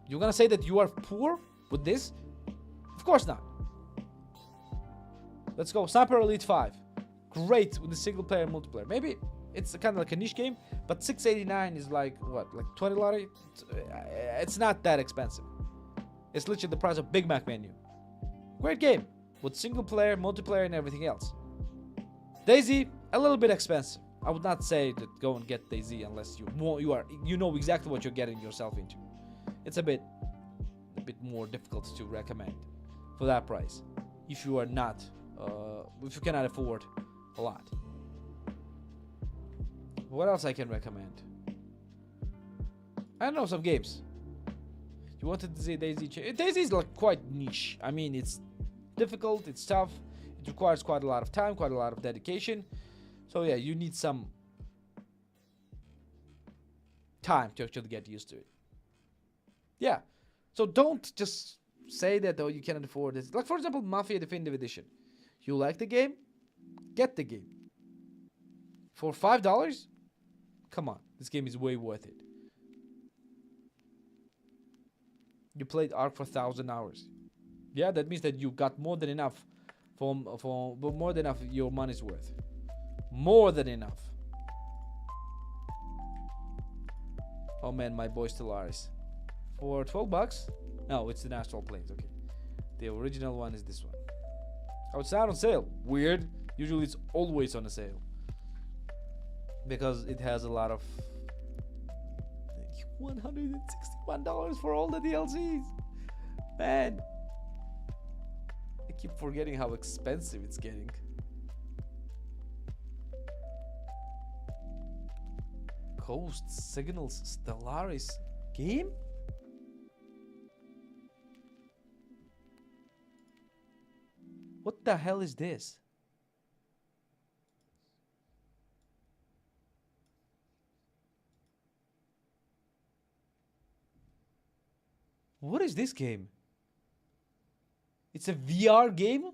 You're gonna say that you are poor with this? Of course not. Let's go. Sniper Elite 5. Great with the single player and multiplayer. Maybe it's kind of like a niche game, but 689 is like what? Like 20 lari? It's not that expensive. It's literally the price of Big Mac menu. Great game with single player, multiplayer, and everything else. DayZ, a little bit expensive. I would not say that go and get DayZ unless you know exactly what you're getting yourself into. It's a bit more difficult to recommend for that price if you are not if you cannot afford a lot. What else I can recommend? I don't know, some games. You wanted to say DayZ? DayZ is like quite niche. I mean, it's difficult, it's tough, it requires quite a lot of time, quite a lot of dedication. So yeah, you need some time to actually get used to it. Yeah, so don't just say that, oh, you cannot afford this. Like for example, Mafia Definitive Edition. You like the game? Get the game. For $5? Come on, this game is way worth it. You played Ark for 1,000 hours. Yeah, that means that you got more than enough more than enough your money's worth. More than enough. Oh man, my boy Stellaris. For $12? No, it's the Astral Planes. Okay, the original one is this one. Oh, it's not on sale. Weird. Usually it's always on a sale because it has a lot of $161 for all the DLCs. Man, I keep forgetting how expensive it's getting. Coast Signals Stellaris game? What the hell is this? What is this game? It's a VR game?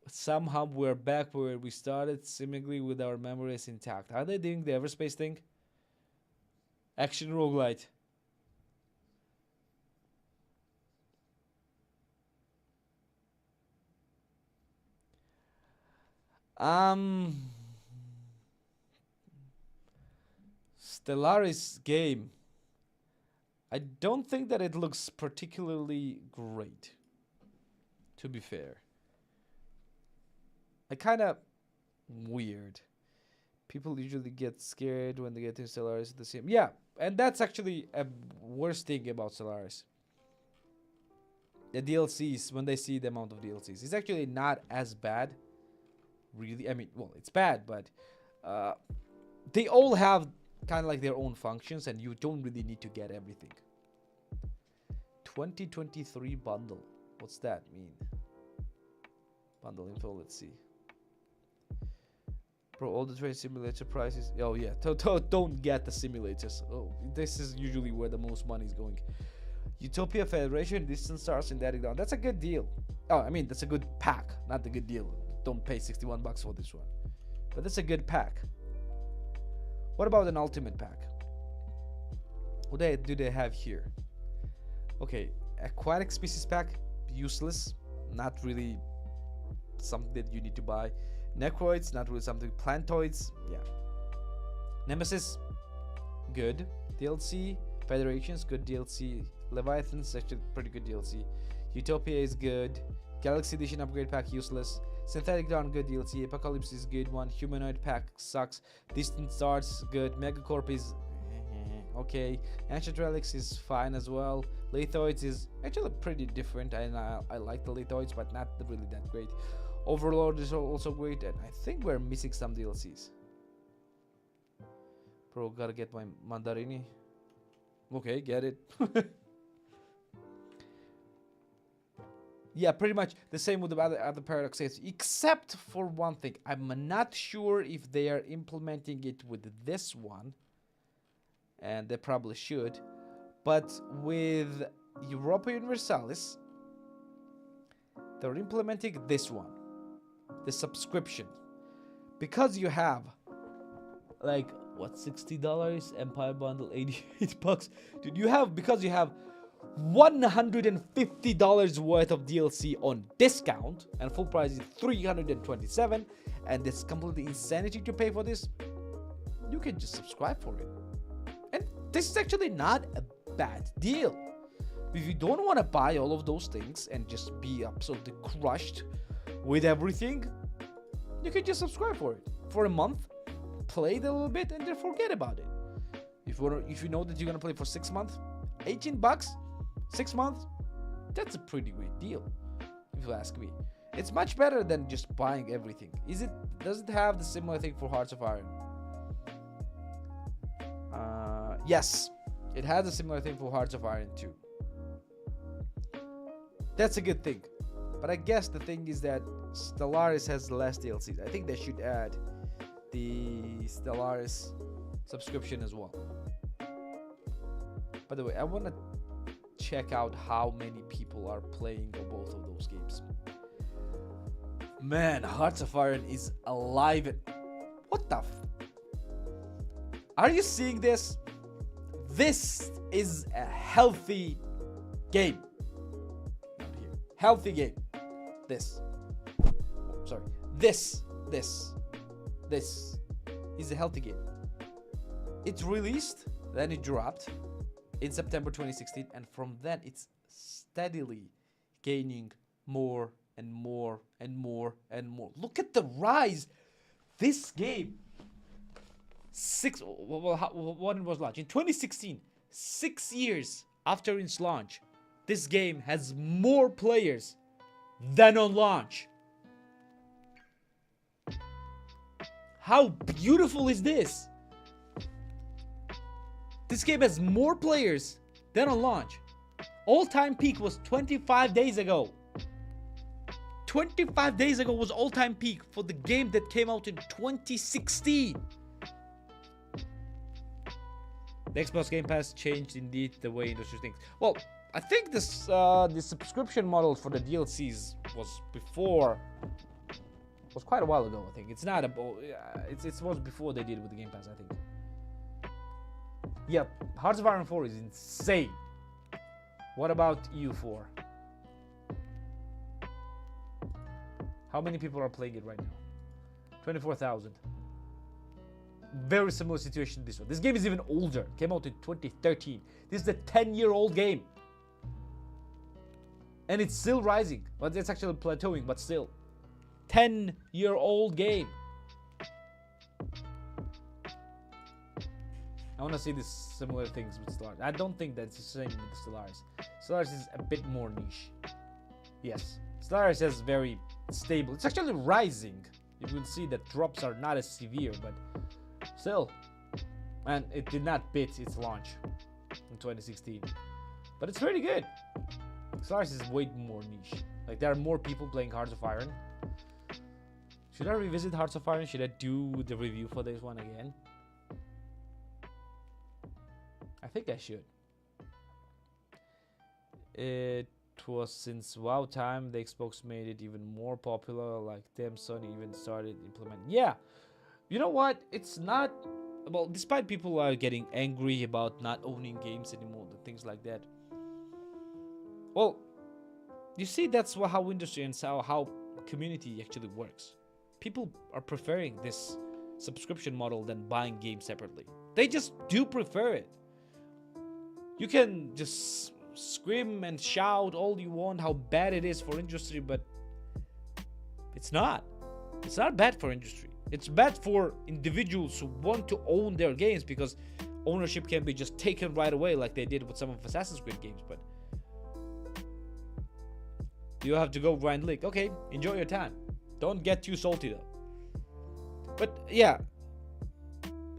Somehow we're back where we started, seemingly with our memories intact. Are they doing the Everspace thing? Action roguelite. Stellaris game. I don't think that it looks particularly great, to be fair. Kind of weird. People usually get scared when they get to Stellaris at the same. Yeah, and that's actually a worst thing about Stellaris. The DLCs, when they see the amount of DLCs, it's actually not as bad. Really, I mean, well, it's bad, but they all have kind of like their own functions, and you don't really need to get everything. 2023 bundle. What's that mean? Bundle info, let's see. Bro, all the train simulator prices. Oh yeah, don't get the simulators. Oh, this is usually where the most money is going. Utopia Federation, Distant Stars, and Daddy Down. That's a good deal. Oh, I mean, that's a good pack, not a good deal. Don't pay 61 bucks for this one. But that's a good pack. What about an ultimate pack? What do they have here? Okay, aquatic species pack, useless. Not really something that you need to buy. Necroids, not really something. Plantoids, yeah. Nemesis, good DLC. Federations, good DLC. Leviathan's actually pretty good DLC. Utopia is good. Galaxy Edition upgrade pack, useless. Synthetic Dawn, good DLC. Apocalypse is good one. Humanoid pack sucks. Distant Stars, good. Megacorp is okay. Ancient Relics is fine as well. Lithoids is actually pretty different, and I like the Lithoids, but not really that great. Overlord is also great, and I think we're missing some DLCs. Bro, gotta get my Mandarini. Okay, get it. Yeah, pretty much the same with the other Paradox Aces, except for one thing. I'm not sure if they are implementing it with this one, and they probably should. But with Europa Universalis, they're implementing this one, the subscription, because you have like what, $60 Empire Bundle, 88 bucks, dude. You have, because you have $150 worth of DLC on discount, and full price is $327, and it's completely insanity to pay for this. You can just subscribe for it, and this is actually not a bad deal. If you don't want to buy all of those things and just be absolutely crushed with everything, you can just subscribe for it for a month, play it a little bit, and then forget about it. If you know that you're gonna play for 6 months, 18 bucks, 6 months, that's a pretty great deal, if you ask me. It's much better than just buying everything. Does it have the similar thing for Hearts of Iron? Yes, it has a similar thing for Hearts of Iron too. That's a good thing. But I guess the thing is that Stellaris has less DLCs. I think they should add the Stellaris subscription as well. By the way, I want to check out how many people are playing both of those games. Man, Hearts of Iron is alive. What the are you seeing this? This is a healthy game. Not here. Healthy game. This is a healthy game. It's released, then it dropped in September 2016, and from then it's steadily gaining more and more and more and more. Look at the rise. This game, when it was launched in 2016, 6 years after its launch, this game has more players than on launch. How beautiful is this? This game has more players than on launch. All-time peak was 25 days ago. 25 days ago was all-time peak for the game that came out in 2016. The Xbox Game Pass changed indeed the way industry thinks. Well, I think this the subscription model for the DLCs was quite a while ago. I think it's not a it was before they did with the Game Pass, I think. Yep, Hearts of Iron 4 is insane. What about EU4? How many people are playing it right now? 24,000. Very similar situation to this one. This game is even older. Came out in 2013. This is a 10-year-old game. And it's still rising. But it's actually plateauing, but still. 10-year-old game. I want to see these similar things with Stellaris. I don't think that's the same with Stellaris. Stellaris is a bit more niche. Yes. Stellaris is very stable. It's actually rising. You will see that drops are not as severe, but still. And it did not beat its launch in 2016. But it's pretty good. Solaris is way more niche. Like, there are more people playing Hearts of Iron. Should I revisit Hearts of Iron? Should I do the review for this one again? I think I should. It was since WoW time the Xbox made it even more popular. Like, damn, Sony even started implementing. Yeah, you know what? It's not. Well, despite people are getting angry about not owning games anymore, and things like that. Well, you see, that's how industry and how community actually works. People are preferring this subscription model than buying games separately. They just do prefer it. You can just scream and shout all you want how bad it is for industry, but it's not. It's not bad for industry. It's bad for individuals who want to own their games, because ownership can be just taken right away like they did with some of Assassin's Creed games. But you have to go grind league. Okay, enjoy your time. Don't get too salty though. But yeah,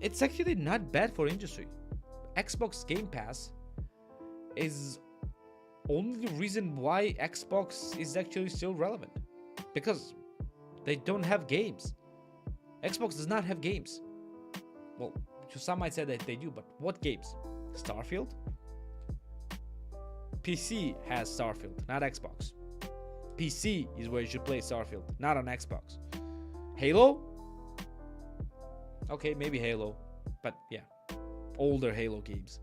it's actually not bad for industry. Xbox Game Pass is only reason why Xbox is actually still relevant, because they don't have games. Xbox does not have games. Well, some might say that they do, but what games? Starfield? PC has Starfield, not Xbox. PC is where you should play Starfield, not on Xbox. Halo? Okay, maybe Halo, but yeah, older Halo games.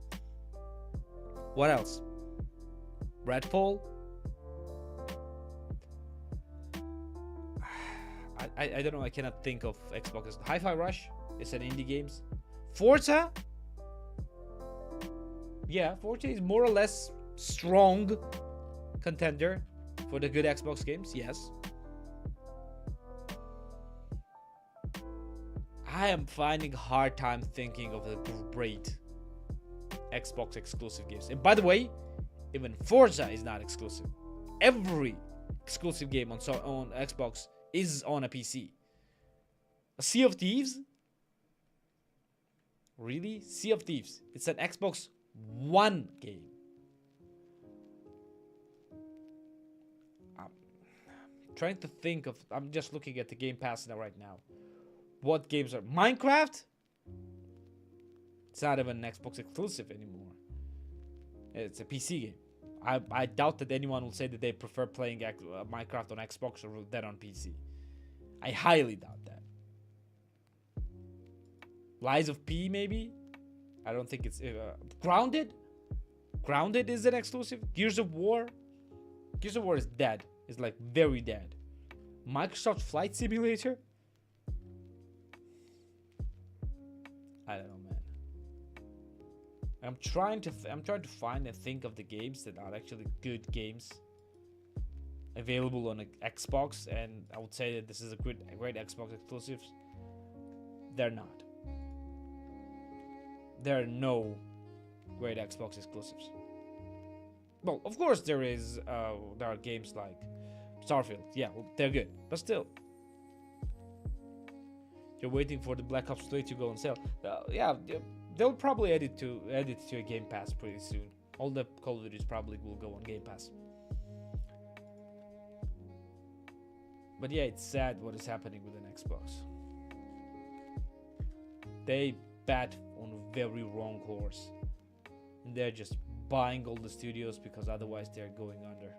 What else? Redfall? I don't know, I cannot think of Xbox. Hi-Fi Rush is an indie games. Forza? Yeah, Forza is more or less strong contender for the good Xbox games, yes. I am finding a hard time thinking of the great Xbox exclusive games. And by the way, even Forza is not exclusive. Every exclusive game on Xbox is on a PC. A Sea of Thieves? Really? Sea of Thieves. It's an Xbox One game. I'm trying to think of... I'm just looking at the Game Pass now right now. What games are... Minecraft? It's not even an Xbox exclusive anymore. It's a PC game. I doubt that anyone will say that they prefer playing Minecraft on Xbox than on PC. I highly doubt that. Lies of P, maybe? I don't think it's... Grounded? Grounded is an exclusive? Gears of War? Gears of War is dead. It's like very dead. Microsoft Flight Simulator? I don't know, man. I'm trying to find and think of the games that are actually good games available on Xbox, and I would say that this is a great Xbox exclusive. They're not. There are no great Xbox exclusives. Well, of course there are games like Starfield. Yeah, they're good, but still. You're waiting for the Black Ops 3 to go on sale. Yeah, they'll probably add it to a Game Pass pretty soon. All the Call of Duties probably will go on Game Pass. But yeah, it's sad what is happening with an Xbox. They bet on a very wrong horse. And they're just buying all the studios because otherwise they're going under.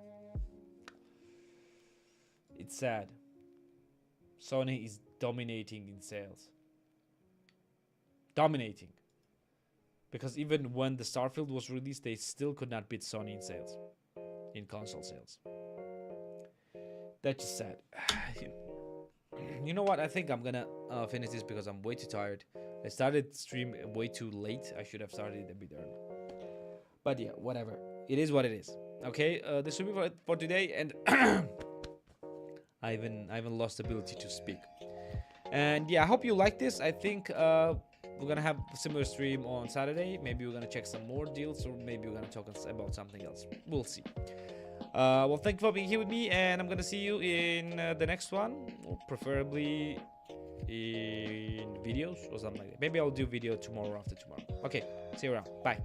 It's sad. Sony is dominating in sales. Dominating. Because even when the Starfield was released, they still could not beat Sony in sales. In console sales. That's just sad. You know what? I think I'm gonna finish this because I'm way too tired. I started stream way too late. I should have started a bit early. But yeah, whatever. It is what it is. Okay, this will be for today, and I even lost the ability to speak. And yeah, I hope you like this. I think we're gonna have a similar stream on Saturday. Maybe we're gonna check some more deals, or maybe we're gonna talk about something else. We'll see. Well, thank you for being here with me, and I'm gonna see you in the next one, or preferably in videos or something like that. Maybe I'll do video tomorrow or after tomorrow. Okay, see you around. Bye.